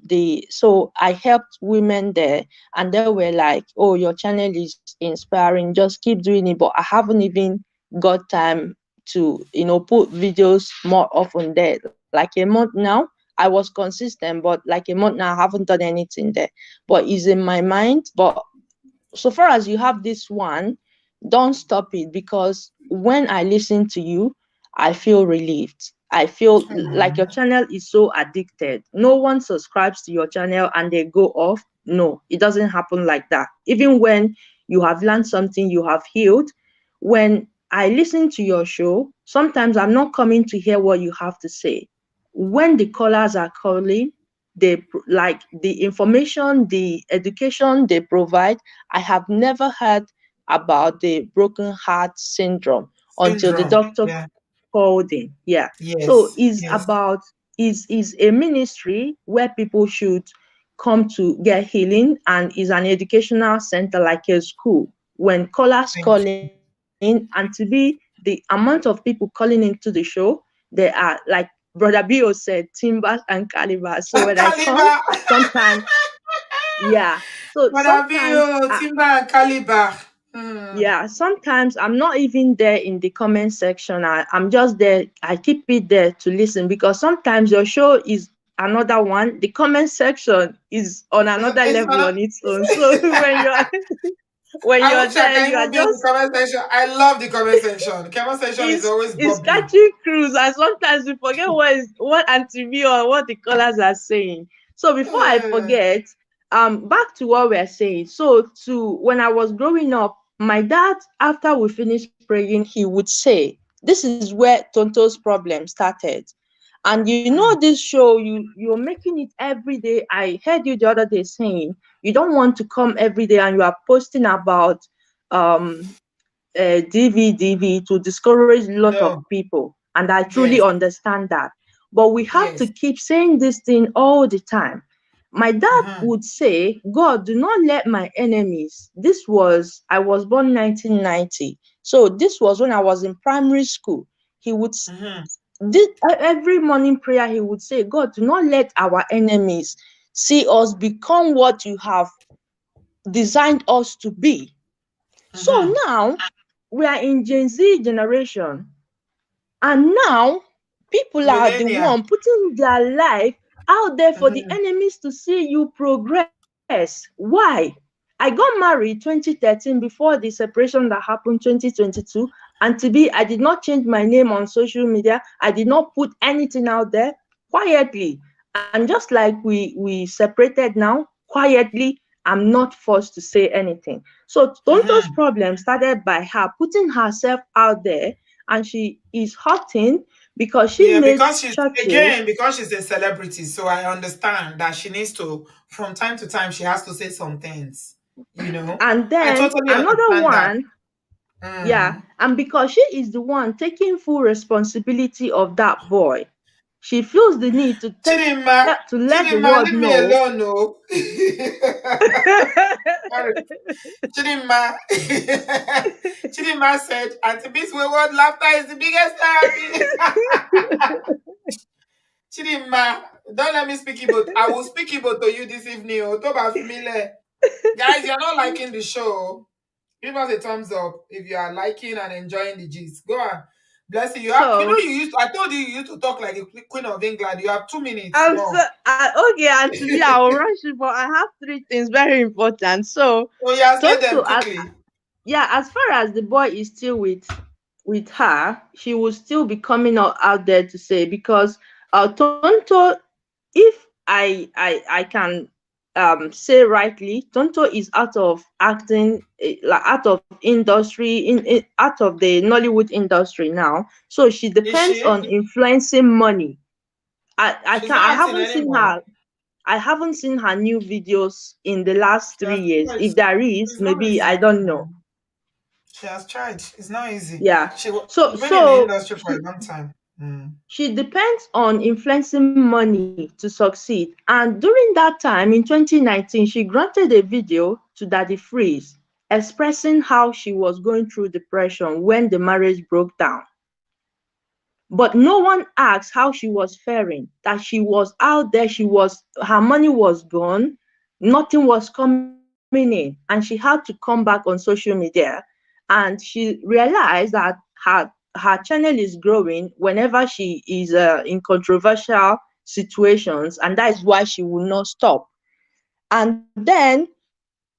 So I helped women there, and they were like, "Oh, your channel is inspiring. Just keep doing it." But I haven't even got time to, put videos more often there. Like a month now, I was consistent, but like a month now, I haven't done anything there. But it's in my mind. But so far as you have this one, don't stop it, because when I listen to you, I feel relieved. I feel like your channel is so addicted. No one subscribes to your channel and they go off. No, it doesn't happen like that. Even when you have learned something, you have healed. When I listen to your show, sometimes I'm not coming to hear what you have to say. When the callers are calling, like the information, the education they provide. I have never heard about the broken heart syndrome until the Syndrome. doctor Yeah. called in. Yeah. So Yes. it's Yes. about is a ministry where people should come to get healing, and is an educational center like a school. When callers Thank call you. in, and to be the amount of people calling into the show, they are like Brother Bio said, timbers and caliber. So when I come, Caliber. sometimes, yeah. So sometimes, Bonabio, Timber and Caliber. Hmm. yeah, sometimes I'm not even there in the comment section. I'm just there. I keep it there to listen, because sometimes your show is another one. The comment section is on another It's level not. on its own. So when I you're wish I there, can you are even be in the just comment section. I love the comment section. The comment section is always it's bubbly. catching cruise, and sometimes we forget what Auntie B or what the callers are saying. So before I Uh, forget, back to what we're saying. So to when I was growing up, my dad, after we finished praying, he would say, "This is where Tonto's problem started." And you know, hmm. this show, you're making it every day. I heard you the other day saying you don't want to come every day, and you are posting about um DV to discourage a lot of No. people. And I truly Yes. understand that. But we have to Yes. keep saying this thing all the time. My dad Mm-hmm. would say, God, do not let my enemies. I was born 1990. So this was when I was in primary school. He would, Mm-hmm. every morning prayer, he would say, God, do not let our enemies see us become what you have designed us to be. So Mm-hmm. now we are in Gen Z generation, and now people are the Millennia. one putting their life out there for the Mm-hmm. enemies to see you progress. Why? I got married 2013 before the separation that happened 2022. And to be, I did not change my name on social media. I did not put anything out there, quietly. And just like we separated now, quietly, I'm not forced to say anything. So Tonto's Mm-hmm. problem started by her putting herself out there, and she is hurting because she Yeah, made Churchill. because she's a celebrity, so I understand that she needs to, from time to time, she has to say some things. You know, And I then totally another understand that. one, yeah, Mm. and because she is the one taking full responsibility of that boy, she feels the need to Chidinma, to let the Chidinma, world leave me know. alone, no. Sorry. Chidinma, Chidinma said, Auntie B's wayward laughter is the biggest therapy. Chidinma, don't let me speak Igbo. I will speak Igbo to you this evening. Oh, Toba Fumile. Guys, you're not liking the show. Give us a thumbs up if you are liking and enjoying the gist. Go on. Bless you. So I told you you used to talk like a Queen of England. You have 2 minutes I'm so more. okay, and to me, I will rush it, but I have three things very important. So Oh, yeah, say them Tonto, quickly. yeah, as far as the boy is still with her, she will still be coming out there to say, because Tonto, if I can say rightly, Tonto is out of acting, like out of industry, out of the Nollywood industry now. So she Is depends she? on influencing money. I She's can not acting anymore. I haven't seen her new videos in the last She three has years. tried. If there is, It's not maybe, easy. I don't know. She has tried. It's not easy. Yeah. So She's been in the so industry for a long time. Mm. she depends on influencing money to succeed. And during that time in 2019, she granted a video to Daddy Freeze expressing how she was going through depression when the marriage broke down. But no one asked how she was faring, that she was out there, her money was gone, nothing was coming in, and she had to come back on social media. And she realized that her channel is growing whenever she is in controversial situations, and that is why she will not stop. And then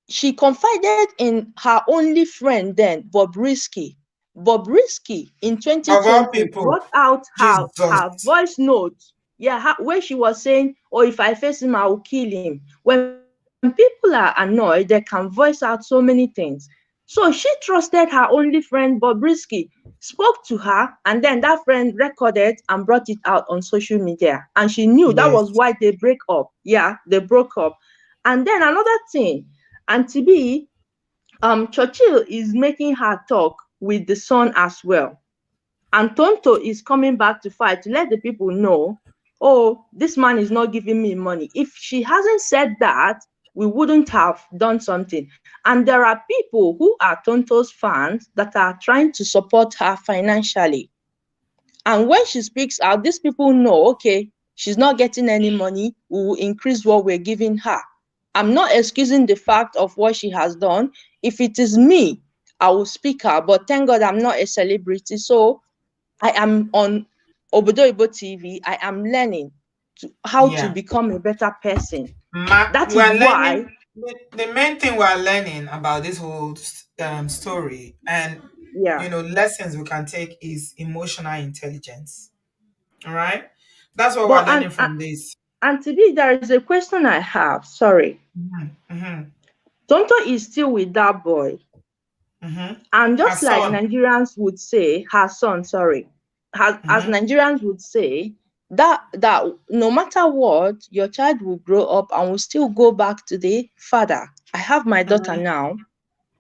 she confided in her only friend then, Bobrisky. Bobrisky in Of all 2020 people, brought out her Jesus. voice note, yeah, where she was saying, "Oh, if I face him, I will kill him." When people are annoyed, they can voice out so many things. So she trusted her only friend Bobrisky, spoke to her, and then that friend recorded and brought it out on social media. And she knew that Yes. was why they break up. Yeah, they broke up. And then another thing, Auntie B, Churchill is making her talk with the son as well. And Tonto is coming back to fight to let the people know, oh, this man is not giving me money. If she hasn't said that, we wouldn't have done something. And there are people who are Tonto's fans that are trying to support her financially. And when she speaks out, these people know, okay, she's not getting any money, we will increase what we're giving her. I'm not excusing the fact of what she has done. If it is me, I will speak out. But thank God I'm not a celebrity. So I am on Obodoyibo TV. I am learning how to Yeah. become a better person. That is We're why, learning. The main thing we're learning about this whole story and yeah. lessons we can take is emotional intelligence. All right, that's what we're But learning from this. and today there is a question I have. Sorry. Mm-hmm. Tonto is still with that boy. Mm-hmm. And Her just like son. Nigerians would say, her son, sorry, as Mm-hmm. Nigerians would say, that no matter what, your child will grow up and will still go back to the father. I have my daughter Mm-hmm. now.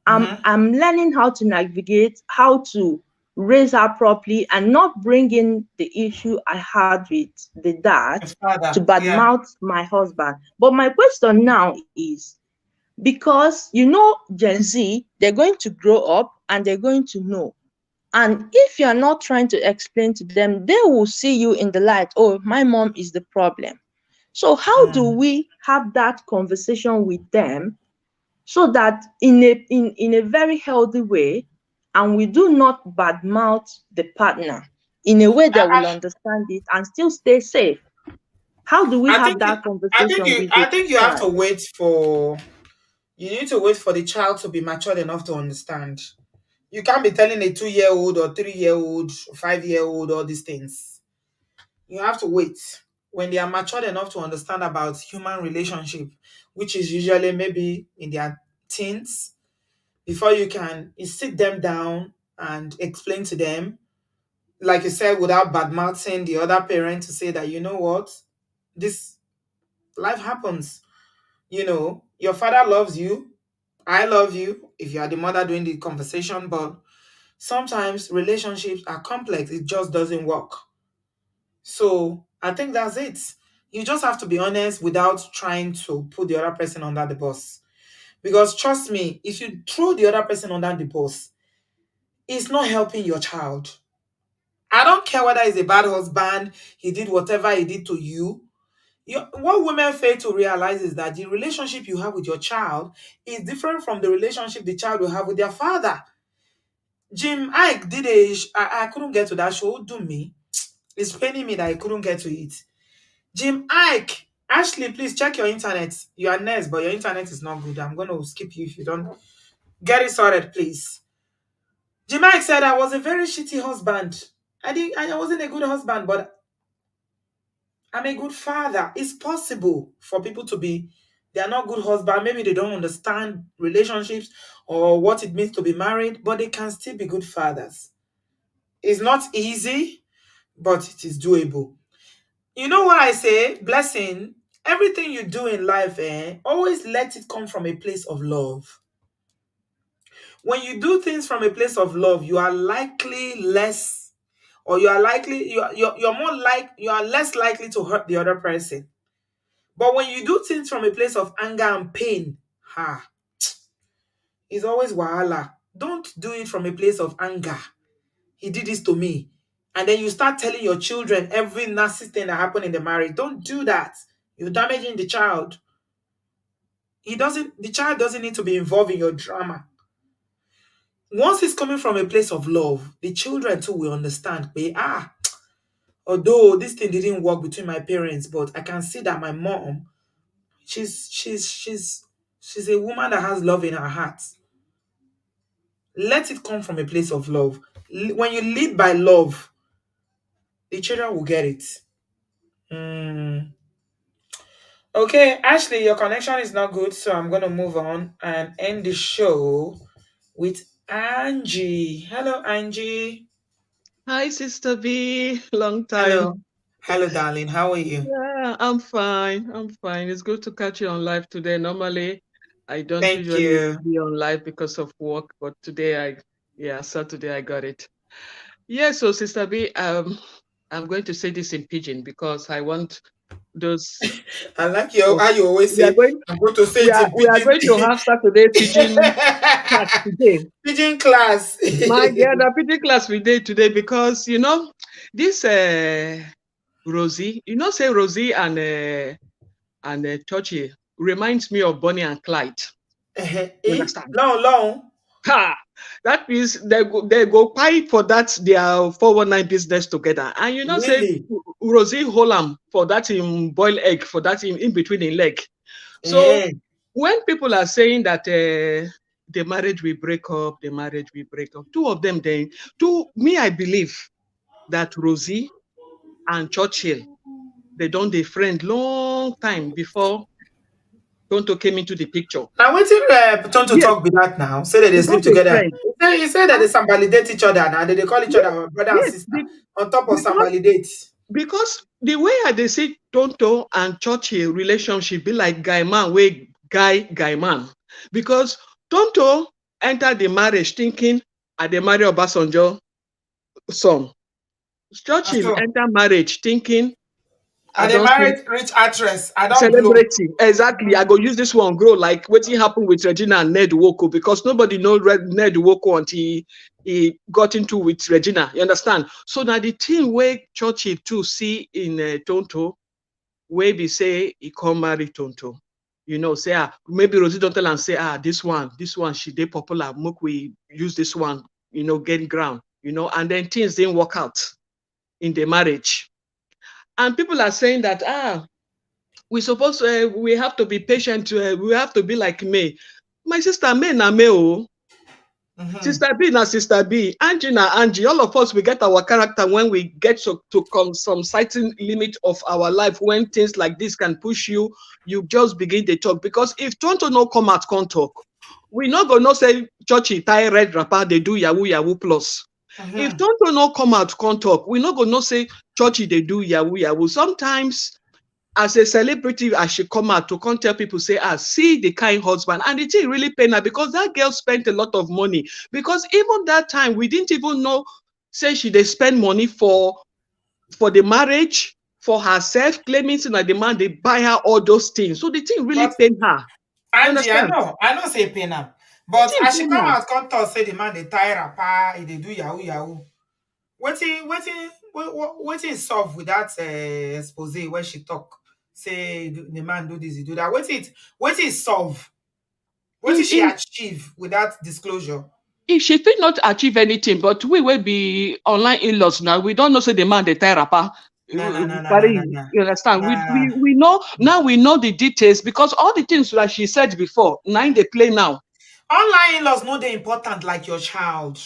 Mm-hmm. I'm learning how to navigate, how to raise her properly and not bring in the issue I had with the dad Her to father. Yeah. badmouth my husband. But my question now is, because Gen Z, they're going to grow up and they're going to know. And if you're not trying to explain to them, they will see you in the light. Oh, my mom is the problem. So how do Mm. we have that conversation with them so that in a very healthy way, and we do not badmouth the partner in a way I, that will I, understand it and still stay safe? How do we I have think that conversation with I the think you have to child? wait for you need to wait for the child to be matured enough to understand. You can't be telling a 2-year old or 3-year old, 5-year old all these things. You have to wait when they are matured enough to understand about human relationship, which is usually maybe in their teens, before you sit them down and explain to them, like you said, without bad mouthing the other parent to say that you know what, this life happens. Your father loves you. I love you if you are the mother doing the conversation, but sometimes relationships are complex. It just doesn't work. So I think that's it. You just have to be honest without trying to put the other person under the bus. Because trust me, if you throw the other person under the bus, it's not helping your child. I don't care whether he's a bad husband, he did whatever he did to you. What women fail to realize is that the relationship you have with your child is different from the relationship the child will have with their father. Jim Ike did I couldn't get to that show. Do me. It's paining me that I couldn't get to it. Jim Ike. Ashley, please check your internet. You are next, but your internet is not good. I'm going to skip you if you don't get it sorted, please. Jim Ike said I was a very shitty husband. I wasn't a good husband, but I'm a good father. It's possible for people to be, they are not good husband. Maybe they don't understand relationships or what it means to be married, but they can still be good fathers. It's not easy, but it is doable. You know what I say? Blessing, everything you do in life, always let it come from a place of love. When you do things from a place of love, you are likely less, or you are likely, you're more like, you are less likely to hurt the other person. But when you do things from a place of anger and pain, it's always wahala. Don't do it from a place of anger. He did this to me. And then you start telling your children every nasty thing that happened in the marriage. Don't do that. You're damaging the child. The child doesn't need to be involved in your drama. Once it's coming from a place of love, the children too will understand. Although this thing didn't work between my parents, but I can see that my mom, she's a woman that has love in her heart. Let it come from a place of love. When you lead by love, the children will get it. Mm. Okay, Ashley, your connection is not good, so I'm going to move on and end the show with Angie. Hello, Angie. Hi, Sister B. Long Hello. time. Hello, darling. How are you? Yeah, I'm fine. I'm fine. It's good to catch you on live today. Normally, I don't Thank usually you. be on live because of work, but today Saturday I got it. Yeah, so Sister B, I'm going to say this in pidgin because I want those. I like how you always We are say, going. I'm going to say it in We are pidgin. going to have Saturday pidgin class today. Pidgin class. My God, the pidgin class we did today because this Rosie, say Rosie and Churchy reminds me of Bonnie and Clyde. You understand? Long. Ha! That means they go fight for that their 419 business together. And say Really? Rosie hold am for that in boiled egg, for that in between in leg. So Eh. when people are saying that the marriage will break up, two of them me, I believe that Rosie and Churchill, they don't dey friend long time before Tonto came into the picture. Now, waiting Tonto Yes, talk with that now. Say that they they sleep don't dey together. friend. He said that they validate each other now. They call each Yes, other brother and yes, sister on top of some because validate. the way I dey see Tonto and Churchill relationship be like guy man wey guy man. Because Tonto entered the marriage thinking I dey marry Obasanjo son. And Churchill so, enter marriage thinking I are they don see married rich actress? I don't blow. celebrity. Exactly. I go use this one grow like wetin happen with Regina and Ned Nwoko because nobody know Ned Nwoko until he got into with Regina. You understand? So now the thing wey Churchill too see in Tonto, wey be say he come marry Tonto. Say maybe Rosie don tell am say this one she dey popular. Make we use this one. Gain ground. And then things didn't work out in the marriage. And people are saying that we have to be patient. We have to be like May. My sister May na May oh. Sister B na Sister B. Angie na Angie. All of us we get our character when we get to come some certain limit of our life when things like this can push you. You just begin to talk because if Tonto no come out come talk, we not gonna say churchy tie red wrapper they do yahoo plus. If Tonto no come out come talk, we not gonna say churchy they do yahoo. Sometimes as a celebrity, as she come out to come tell people, say, see the kind husband. And the thing really pain her because that girl spent a lot of money. Because even that time, we didn't even know, say they spend money for the marriage, for herself, claiming that the man, they buy her all those things. So the thing really But pain her. You Angie, understand? I know say pain am. The But thing as she pain come her. out, come talk say the man they tie rapper, they do yahoo. Wetin solve with that expose where she talk say the man do this, he do that. Wetin solve? Wetin she If achieve with that disclosure? she fit not achieve anything, but we will be online in-laws now. We don't know say the man they tie rapper. No. You understand? Nah. We know now. We know the details because all the things that she said before, now they play now. Online in-laws no dey important like your child.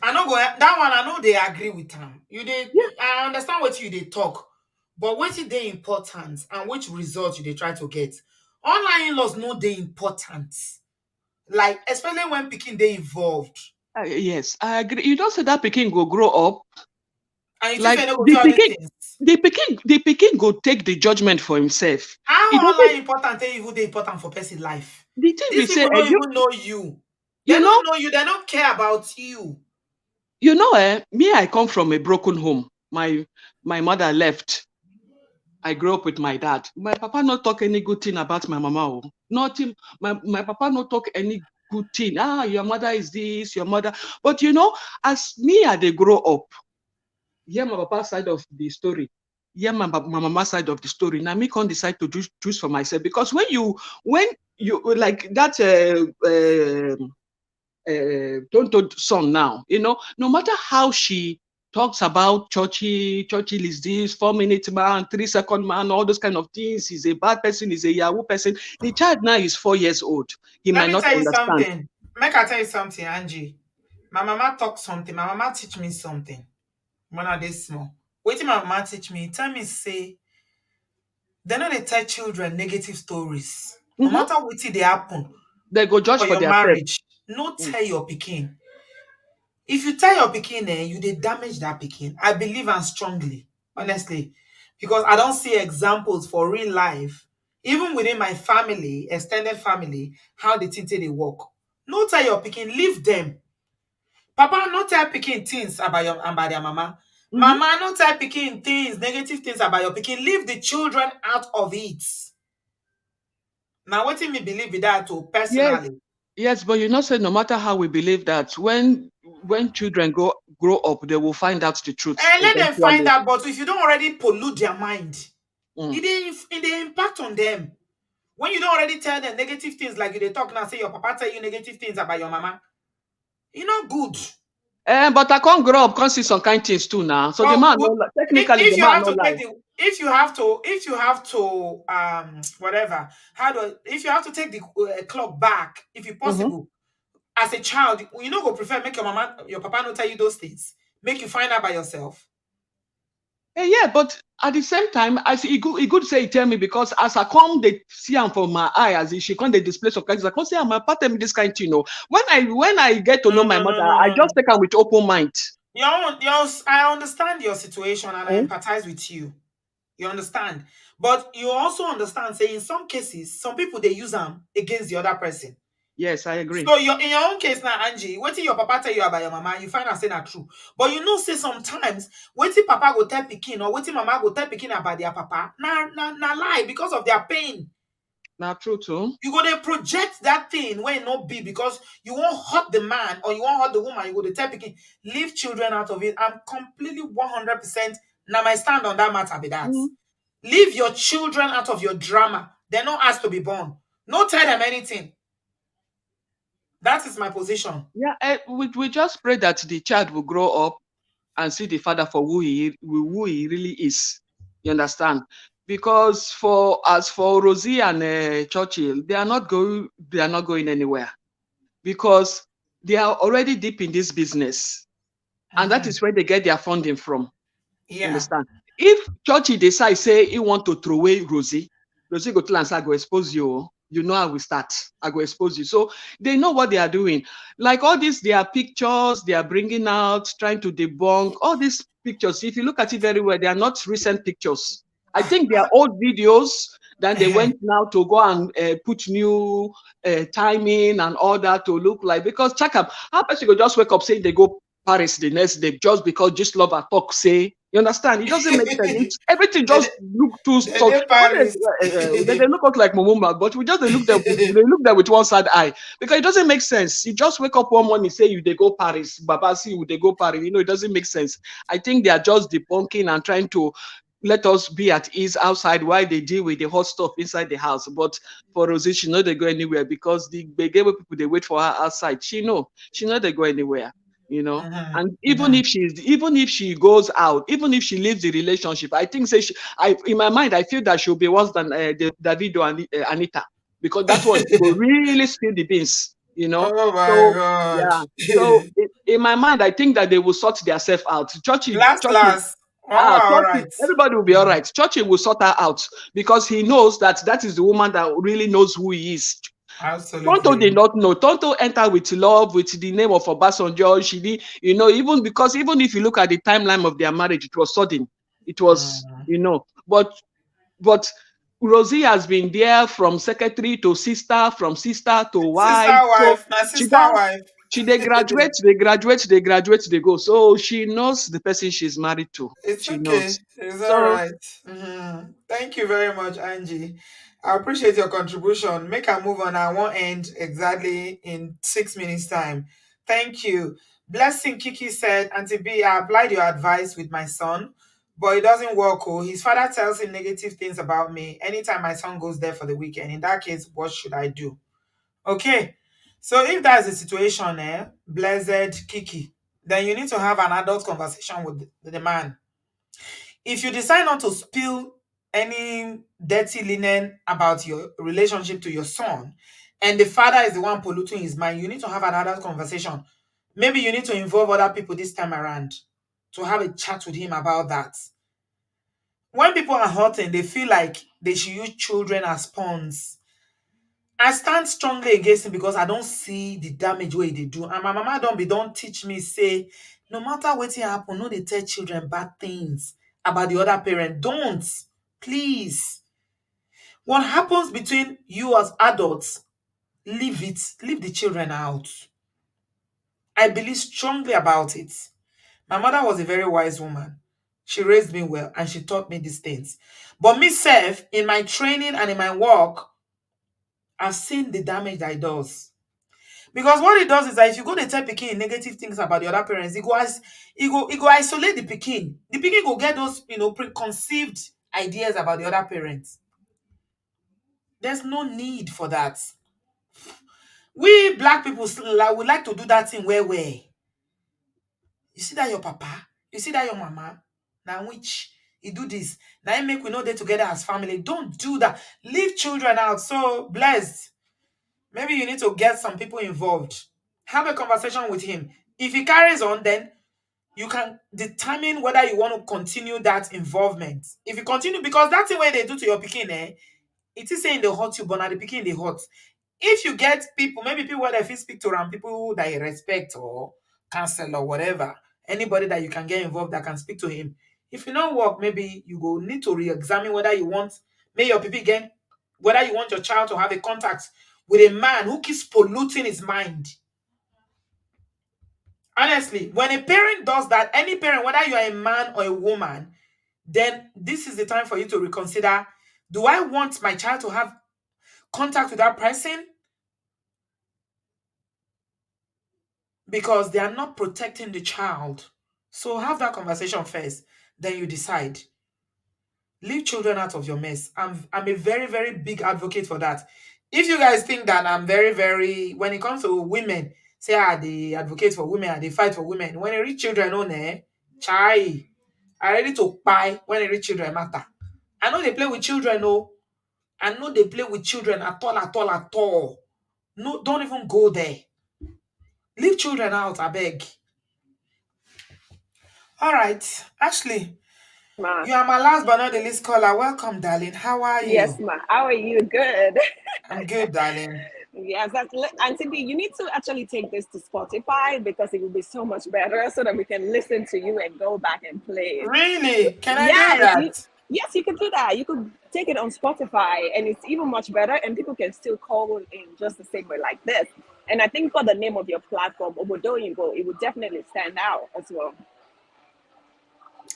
I no go that one. I know they agree with him. Yeah, I understand what you they talk, but wetin dey important and which result you they try to get. Online in-laws no dey important. Like especially when pikin dey involved. yes, I agree. You don't say that Peking go grow up And you think like say no go tell these things. the Peking go take the judgment for himself. He How doesn't. online important dey even dey important for person life? The thing we These say, people don't even know you. They you know, don't know you, they don't care about you. me, I come from a broken home. My mother left. I grew up with my dad. My papa not talk any good thing about my mama. Oh. Nothing. My papa not talk any good thing. Your mother is this, your mother. But as me, I they grow up, hear my papa side of the story, hear my mama side of the story. Now me can't decide to choose for myself because when you like that Tonto son now, no matter how she talks about Churchill is this 4-minute man, 3-second man, all those kind of things. He's a bad person, he's a Yahoo person. The child now is 4 years old. He Let might me not tell you understand. something. Make I tell you something, Angie. My mama talk something. My mama teach me something. When I dey small. Waiting my mama teach me. Tell me say they know they tell children negative stories. No Mhm. matter what they happen They go judge for for your themselves. marriage. No tell your pikin. If you tell your pikin, you dey damage that pikin. I believe and strongly, honestly, because I don't see examples for real life, even within my family, extended family, how the thing take dey work. No tell your pikin, leave them. Papa, no tell pikin things about their mama. Mama, no tell pikin things, negative things about your pikin. Leave the children out of it. Now, what me believe in that too, Yes, personally. yes, but you know, say no matter how we believe that, when children grow up, they will find out the truth And let them find eventually. out, but if you don't already pollute their mind, Mm. it impact on them. When you don't already tell them negative things, like you they talk now, say your papa tell you negative things about your mama, you know good. But I can't grow up, can't see some kind things too now. So the But man, no, technically, if the you man have no to take lie. the if you have to whatever, if you have to take the clock back, if it's Mm-hmm. possible, as a child, you know go prefer make your papa not tell you those things, make you find out by yourself. Yeah, but at the same time, I see it good say he tell me, because as I come, they see him from my eye, as if she come the display of kindness. I come say, my papa tell me this kind thing, you know. When I get to know No, my no, no, mother, no, I no. just take her with open mind. I understand your situation and I Mm? empathize with you. You understand? But you also understand, say in some cases, some people they use them against the other person. Yes, I agree. So in your own case now, Angie, what did your papa tell you about your mama? You find out say not true. But you know, say sometimes what did papa go tell pikin or what did mama go tell pikin about their papa? Na lie because of their pain. Not true too. You go to project that thing when it not be because you won't hurt the man or you won't hurt the woman. You go to tell pikin, leave children out of it. I'm completely 100% now my stand on that matter be that. Mm. Leave your children out of your drama. They're not asked to be born. No tell them anything. That is my position. Yeah, we just pray that the child will grow up and see the father for who he really is. You understand? Because as for Rosie and Churchill, they are not going anywhere, because they are already deep in this business, and that is where they get their funding from. You Yeah. understand? If Churchill decide say he want to throw away Rosie go tell am say I go expose you. Oh. You know how we start. I go expose you. So they know what they are doing. Like all these, their pictures they are bringing out, trying to debunk all these pictures. If you look at it very well, they are not recent pictures. I think they are old videos. Then they went now to go and put new timing and all that to look like, because check up how person go just wake up saying they go Paris the next day just because just love a talk say. You understand? It doesn't make sense. Everything just look too They so. Paris. They look out like Mumumba, but we just they look there with one side eye, because it doesn't make sense. You just wake up one morning say you they go Paris, Baba see you they go Paris. You know it doesn't make sense. I think they are just debunking and trying to let us be at ease outside while they deal with the hot stuff inside the house. But for Rosie, she know they go anywhere, because the people they wait for her outside. She know they go anywhere. You know, and even if she goes out, even if she leaves the relationship, I think say in my mind I feel that she'll be worse than Davido and Anita, because that one will really spill the beans. You know, Oh my so God. yeah. So in my mind, I think that they will sort themselves out. Churchy, Last. Oh, all Churchy, right. everybody will be all right. Churchy will sort her out, because he knows that is the woman that really knows who he is. Tonto Absolutely. did not know. Tonto entered with love, with the name of Obasanjo. She did, even if you look at the timeline of their marriage, it was sudden. It was, but Rosie has been there from secretary to sister, from sister to Sister wife. So wife. My she sister don't, wife. they graduate, they go. So she knows the person she's married to. It's She okay. knows. It's all So right. Thank you very much, Angie. I appreciate your contribution. Make a move on. I won't end exactly in 6 minutes' time. Thank you. Blessing Kiki said, Auntie B, I applied your advice with my son, but it doesn't work. Oh, his father tells him negative things about me anytime my son goes there for the weekend. In that case, what should I do? Okay. So if that's the situation, blessed Kiki, then you need to have an adult conversation with the man. If you decide not to spill any dirty linen about your relationship to your son, and the father is the one polluting his mind, you need to have another conversation. Maybe you need to involve other people this time around to have a chat with him about that. When people are hurting, they feel like they should use children as pawns. I stand strongly against him because I don't see the damage way they do. And my mama don't teach me say, no matter what happen, no they tell children bad things about the other parent. Don't. Please. What happens between you as adults, leave it. Leave the children out. I believe strongly about it. My mother was a very wise woman. She raised me well and she taught me these things. But myself, in my training and in my work, I've seen the damage that it does. Because what it does is that if you go to tell Pekin negative things about the other parents, it go isolate the Pekin. The Pekin go get those, preconceived ideas about the other parents. There's no need for that. We black people would like to do that thing where you see that your papa, you see that your mama, now which you do this. Now you make we know they together as family. Don't do that. Leave children out. So blessed. Maybe you need to get some people involved. Have a conversation with him. If he carries on, then you can determine whether you want to continue that involvement. If you continue, because that's the way they do to your pikin, it is saying they hurt you, but now the pikin they hurt. If you get people, maybe people where they speak to around people that you respect or counsel or whatever, anybody that you can get involved that can speak to him. If you don't work, maybe you go need to re-examine whether you want, may your people again, whether you want your child to have a contact with a man who keeps polluting his mind. Honestly, when a parent does that, any parent, whether you are a man or a woman, then this is the time for you to reconsider, do I want my child to have contact with that person? Because they are not protecting the child. So have that conversation first, then you decide. Leave children out of your mess. I'm a very, very big advocate for that. If you guys think that I'm very, very, when it comes to women, say they advocate for women, they fight for women. When they reach children on chai, I ready to buy when they reach children matter. I know they play with children, no. I know they play with children at all, at all, at all. No, don't even go there. Leave children out, I beg. All right, Ashley, Ma. you are my last but not the least caller. Welcome, darling. How are Yes, you? ma. How are you? Good. I'm good, darling. Yes, that's Auntie B, you need to actually take this to Spotify because it will be so much better so that we can listen to you and go back and play it. Really? Can I do Yes, that? yes, you could do that. You could take it on Spotify and it's even much better and people can still call in just the same way like this. And I think for the name of your platform, Obodooyinbo, it would definitely stand out as well.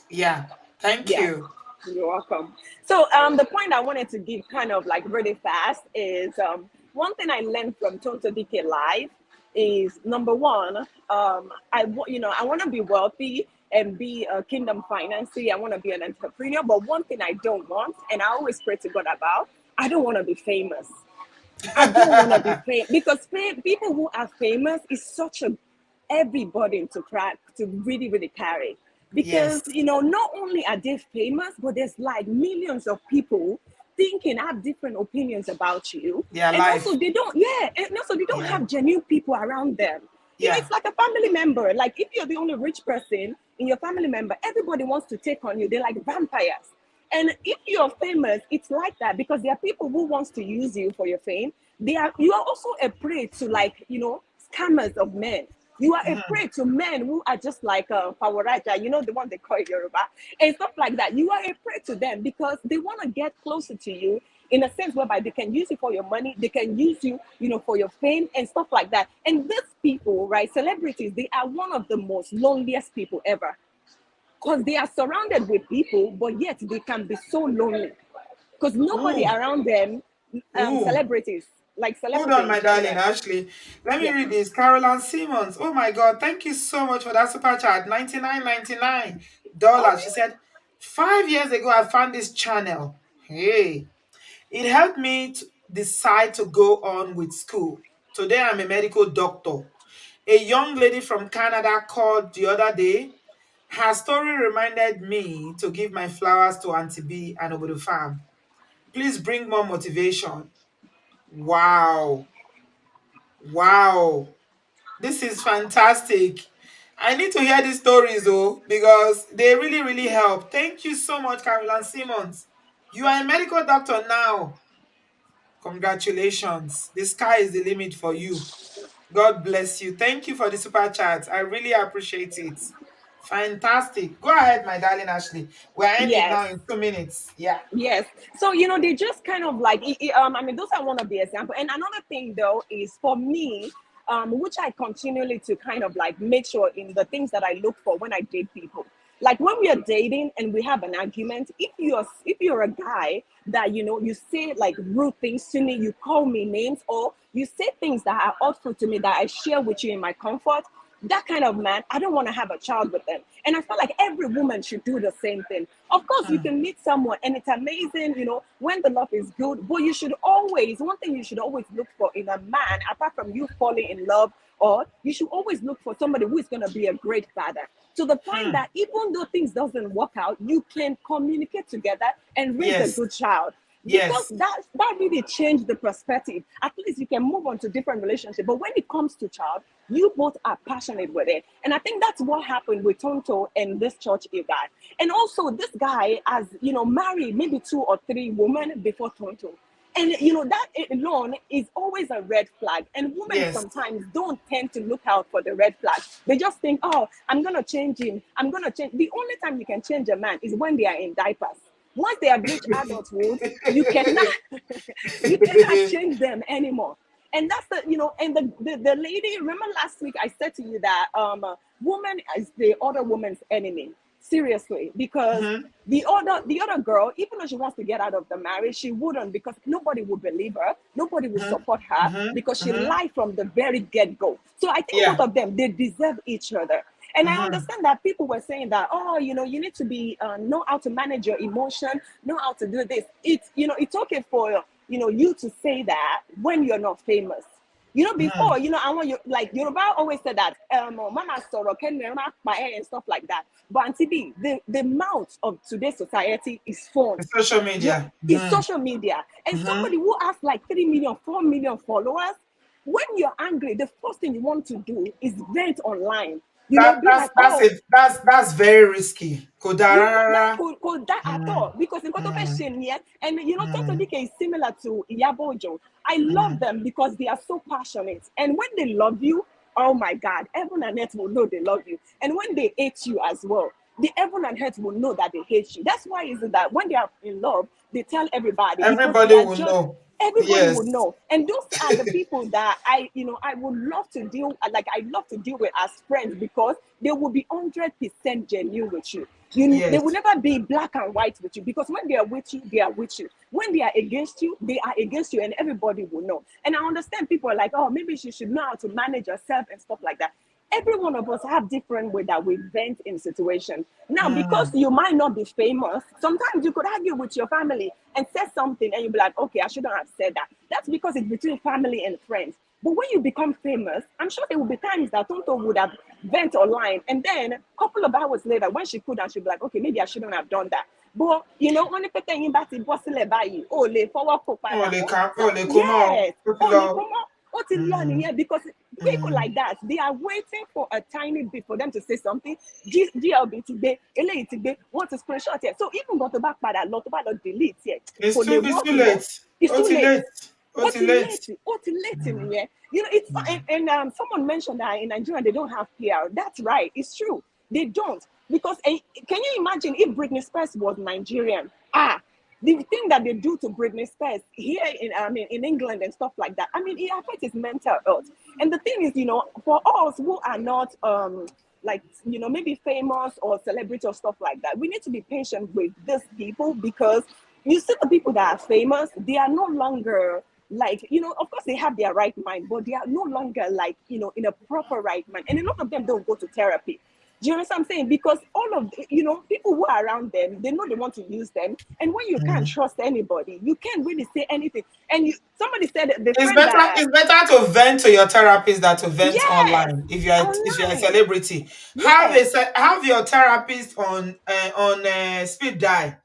Yeah. Thank Yes, you. you're welcome. So the point I wanted to give kind of like really fast is one thing I learned from Tonto DK Live is number one, I want to be wealthy and be a kingdom financier. I want to be an entrepreneur, but one thing I don't want, and I always pray to God about, I don't want to be famous. I don't want to be famous because people who are famous is such a heavy burden to crack to really really carry because Yes. not only are they famous but there's like millions of people thinking have different opinions about you Their and also life. they don't Yeah. have genuine people around them. Yeah. It's like a family member. Like if you're the only rich person in your family member, everybody wants to take on you. They're like vampires. And if you're famous, it's like that because there are people who wants to use you for your fame. You are also a prey to like, scammers of men. You are a Mhm. prey to men who are just like Fawaraja, the one they call Yoruba, and stuff like that. You are a prey to them because they want to get closer to you in a sense whereby they can use you for your money, they can use you, for your fame and stuff like that. And these people, right, celebrities, they are one of the most loneliest people ever because they are surrounded with people, but yet they can be so lonely because nobody Ooh. around them, Ooh. celebrities, like Hold celebrity on, in my darling general. Ashley. Let me Yes, read ma'am. this. Caroline Simmons. Oh my God. Thank you so much for that super chat. $99.99. Oh, She said, 5 years ago, I found this channel. Hey. It helped me to decide to go on with school. Today, I'm a medical doctor. A young lady from Canada called the other day. Her story reminded me to give my flowers to Auntie B and over the farm. Please bring more motivation. Wow. Wow. This is fantastic. I need to hear these stories though, because they really, really help. Thank you so much, Caroline Simmons. You are a medical doctor now. Congratulations. The sky is the limit for you. God bless you. Thank you for the super chat. I really appreciate it. Fantastic. Go ahead, my darling Ashley. We're ending Yes. now in 2 minutes. Yeah. Yes. So, they just kind of like, I mean, those are one of the examples. And another thing, though, is for me, which I continually to kind of like make sure in the things that I look for when I date people. Like when we are dating and we have an argument, if you're a guy that you say like rude things to me, you call me names, or you say things that are hurtful to me that I share with you in my comfort, that kind of man, I don't want to have a child with them. And I feel like every woman should do the same thing. Of course, you can meet someone and it's amazing, when the love is good. But one thing you should always look for in a man, apart from you falling in love, or you should always look for somebody who is going to be a great father. To the point that even though things doesn't work out, you can communicate together and raise a Yes. good child. Because that really changed the perspective. At least you can move on to different relationships. But when it comes to child, you both are passionate with it. And I think that's what happened with Tonto and this church guy. And also this guy has, married maybe 2 or 3 women before Tonto. And that alone is always a red flag. And women Yes. sometimes don't tend to look out for the red flag. They just think, oh, I'm gonna change him. I'm gonna change. The only time you can change a man is when they are in diapers. Once they have reached adulthood, you cannot you cannot change them anymore. And that's the lady. Remember last week I said to you that woman is the other woman's enemy. Seriously, because the other girl, even though she wants to get out of the marriage, she wouldn't, because nobody would believe her, nobody would support her, because she lied from the very get-go. So I think both Yeah. of them, they deserve each other. And I understand that people were saying that, oh, you need to be know how to manage your emotion, know how to do this. It's okay for you to say that when you're not famous. Before, I want you, like Yoruba always said that, Mama Soro, and stuff like that. But Auntie B, the mouth of today's society is phone. Social media. It's social media. And somebody who has like 3 million, 4 million followers, when you're angry, the first thing you want to do is vent online. Be like, oh, That's very risky. that Kodara. could that at all, because in and Tonto DK is similar to Iyabojo. I love them because they are so passionate, and when they love you, oh my God, heaven and earth will know they love you. And when they hate you as well, the heaven and earth will know that they hate you. That's why is it that when they are in love, they tell everybody, because they Everybody are will just know. everybody Yes. would know. And those are the people that I would love to deal, like I love to deal with as friends, because they will be 100% genuine with you. They Yes. will never be black and white with you, because when they are with you, they are with you. When they are against you, they are against you, and everybody will know. And I understand people are like, oh, maybe she should know how to manage herself and stuff like that. Every one of us have different way that we vent in situations. Now, because you might not be famous, sometimes you could argue with your family and say something, and you'll be like, okay, I shouldn't have said that. That's because it's between family and friends. But when you become famous, I'm sure there will be times that Tonto would have vent online, and then a couple of hours later, when she could, and she'd be like, okay, maybe I shouldn't have done that. But only person back to possible by you. Oh, le forward Oh, they come. So Oh, they come out. yes, oh, le come on. What is learning here? Because people like that, they are waiting for a tiny bit for them to say something. GLB today, LA today, want to screenshot here. So even got the back by that lot of delete here. It's For the too. It's work too more. late. It's Oh, too too late. late. Oh, too late. In here. It's and someone mentioned that in Nigeria they don't have PR. That's right. It's true. They don't. Because can you imagine if Britney Spears was Nigerian? The thing that they do to Britney Spears here in England and stuff like that, it affects his mental health. And the thing is, for us who are not maybe famous or celebrity or stuff like that, we need to be patient with these people, because you see the people that are famous, they are no longer of course they have their right mind, but they are no longer in a proper right mind. And a lot of them don't go to therapy. Do you understand what I'm saying? Because all of people who are around them, they know they want to use them. And when you can't trust anybody, you can't really say anything. And somebody said that the friend that It's better to vent to your therapist than to vent yes, online. If you're a online, celebrity, yes. have your therapist on speed dial.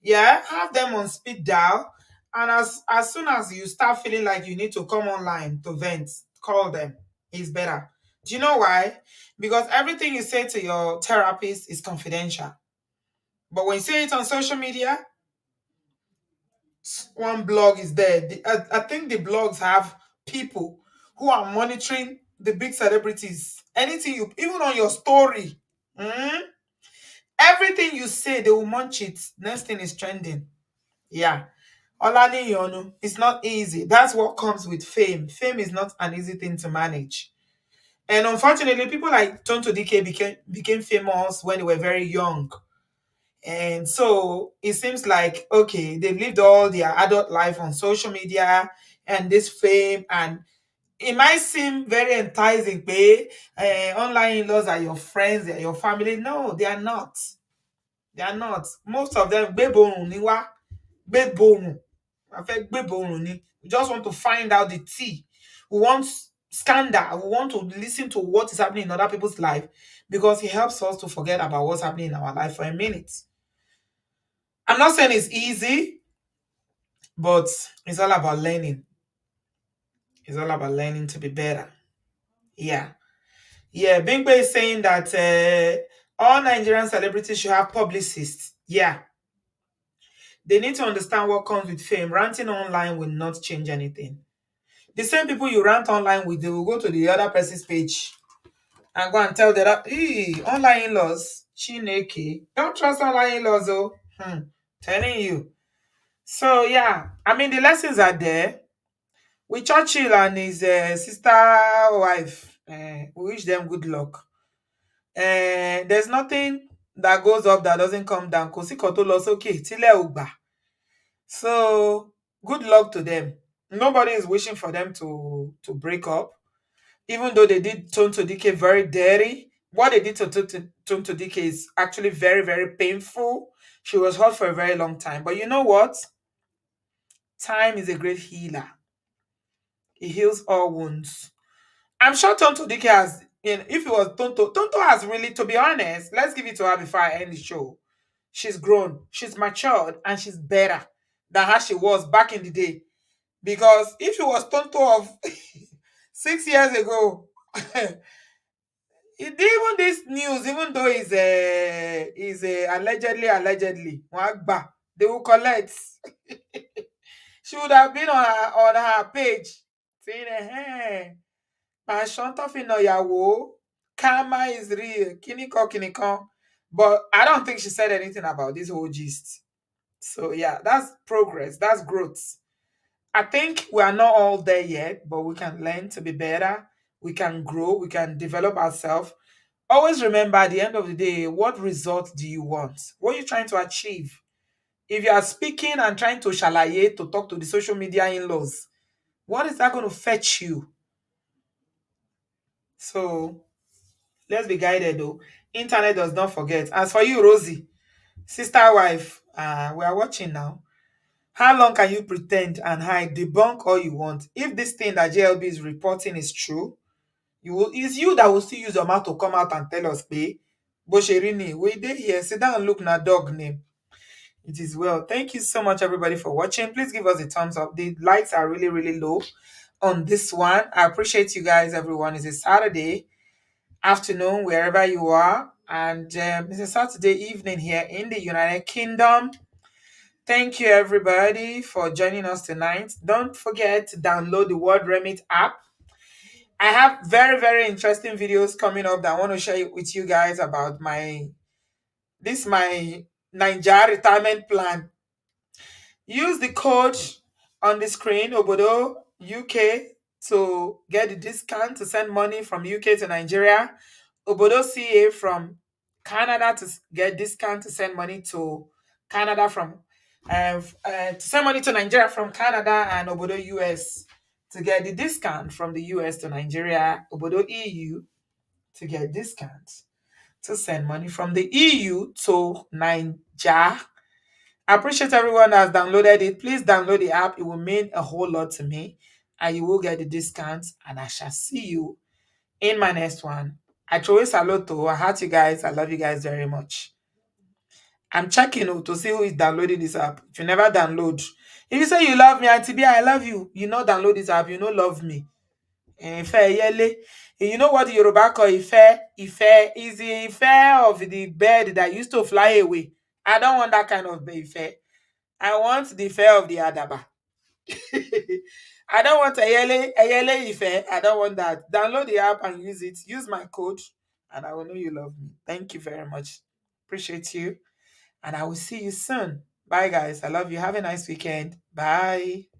Yeah, have them on speed dial, and as soon as you start feeling like you need to come online to vent, call them. It's better. Do you know why? Because everything you say to your therapist is confidential. But when you say it on social media, one blog is there. I think the blogs have people who are monitoring the big celebrities. Anything you, even on your story, everything you say, they will munch it. Next thing is trending. Yeah. Olani Yonu, it's not easy. That's what comes with fame. Fame is not an easy thing to manage. And unfortunately, people like Tonto DK became famous when they were very young. And so it seems like, okay, they've lived all their adult life on social media and this fame, and it might seem very enticing, but online in-laws are your friends, they are your family. No, they are not. They are not. Most of them, we just want to find out the tea. We want scandal. We want to listen to what is happening in other people's life because it helps us to forget about what's happening in our life for a minute. I'm not saying it's easy, but it's all about learning. It's all about learning to be better. Yeah. Yeah. Bingbe is saying that all Nigerian celebrities should have publicists. Yeah. They need to understand what comes with fame. Ranting online will not change anything. The same people you rant online with, they will go to the other person's page and go and tell them that, online in-laws, Chineke. Don't trust online in-laws, though. Telling you. So, yeah, I mean, the lessons are there. With Churchill and his sister wife, we wish them good luck. There's nothing that goes up that doesn't come down. Kosikoto loss, okay, Tile Ugba. So, good luck to them. Nobody is wishing for them to break up. Even though they did Tonto DK very dirty, what they did to Tonto DK is actually very, very painful. She was hurt for a very long time. But you know what? Time is a great healer. It heals all wounds. I'm sure Tonto DK has, if it was Tonto has really, to be honest, let's give it to her before I end the show. She's grown, she's matured, and she's better than how she was back in the day. Because if it was Tonto of 6 years ago, even this news, even though it's allegedly, they will collect. She would have been on her page saying, hey, passion karma is real, kiniko. But I don't think she said anything about this whole gist. So yeah, that's progress, that's growth. I think we are not all there yet, but we can learn to be better. We can grow, we can develop ourselves. Always remember at the end of the day, what result do you want? What are you trying to achieve? If you are speaking and trying to shalaye to talk to the social media in-laws, what is that going to fetch you? So let's be guided though. Internet does not forget. As for you, Rosie, sister wife, we are watching now. How long can you pretend and hide? Debunk all you want. If this thing that JLB is reporting is true, it's you that will still use your mouth to come out and tell us, pay. Bosherini, we did here. Sit down and look na dog name. It is well. Thank you so much, everybody, for watching. Please give us a thumbs up. The lights are really, really low on this one. I appreciate you guys, everyone. It's a Saturday afternoon, wherever you are. And it's a Saturday evening here in the United Kingdom. Thank you, everybody, for joining us tonight. Don't forget to download the Word Remit app. I have very, very interesting videos coming up that I want to share with you guys about my Nigeria retirement plan. Use the code on the screen, Obodo UK, to get the discount to send money from UK to Nigeria. Obodo CA from Canada to get discount to send money to Canada from to send money to Nigeria from Canada, and Obodo US to get the discount from the US to Nigeria. Obodo EU to get discounts to send money from the EU to Nigeria. I appreciate everyone that has downloaded it. Please download the app. It will mean a whole lot to me, and you will get the discounts. And I shall see you in my next one. I throw a salute to. I heart you guys. I love you guys very much. I'm checking to see who is downloading this app. If you never download, if you say you love me, Auntie B, I love you. You know download this app. You know love me. You know what the Yoruba call Ife? Ife is the Ife of the bird that used to fly away. I don't want that kind of Ife. I want the fair of the Adaba. I don't want a yele ife. I don't want that. Download the app and use it. Use my code, and I will know you love me. Thank you very much. Appreciate you. And I will see you soon. Bye, guys. I love you. Have a nice weekend. Bye.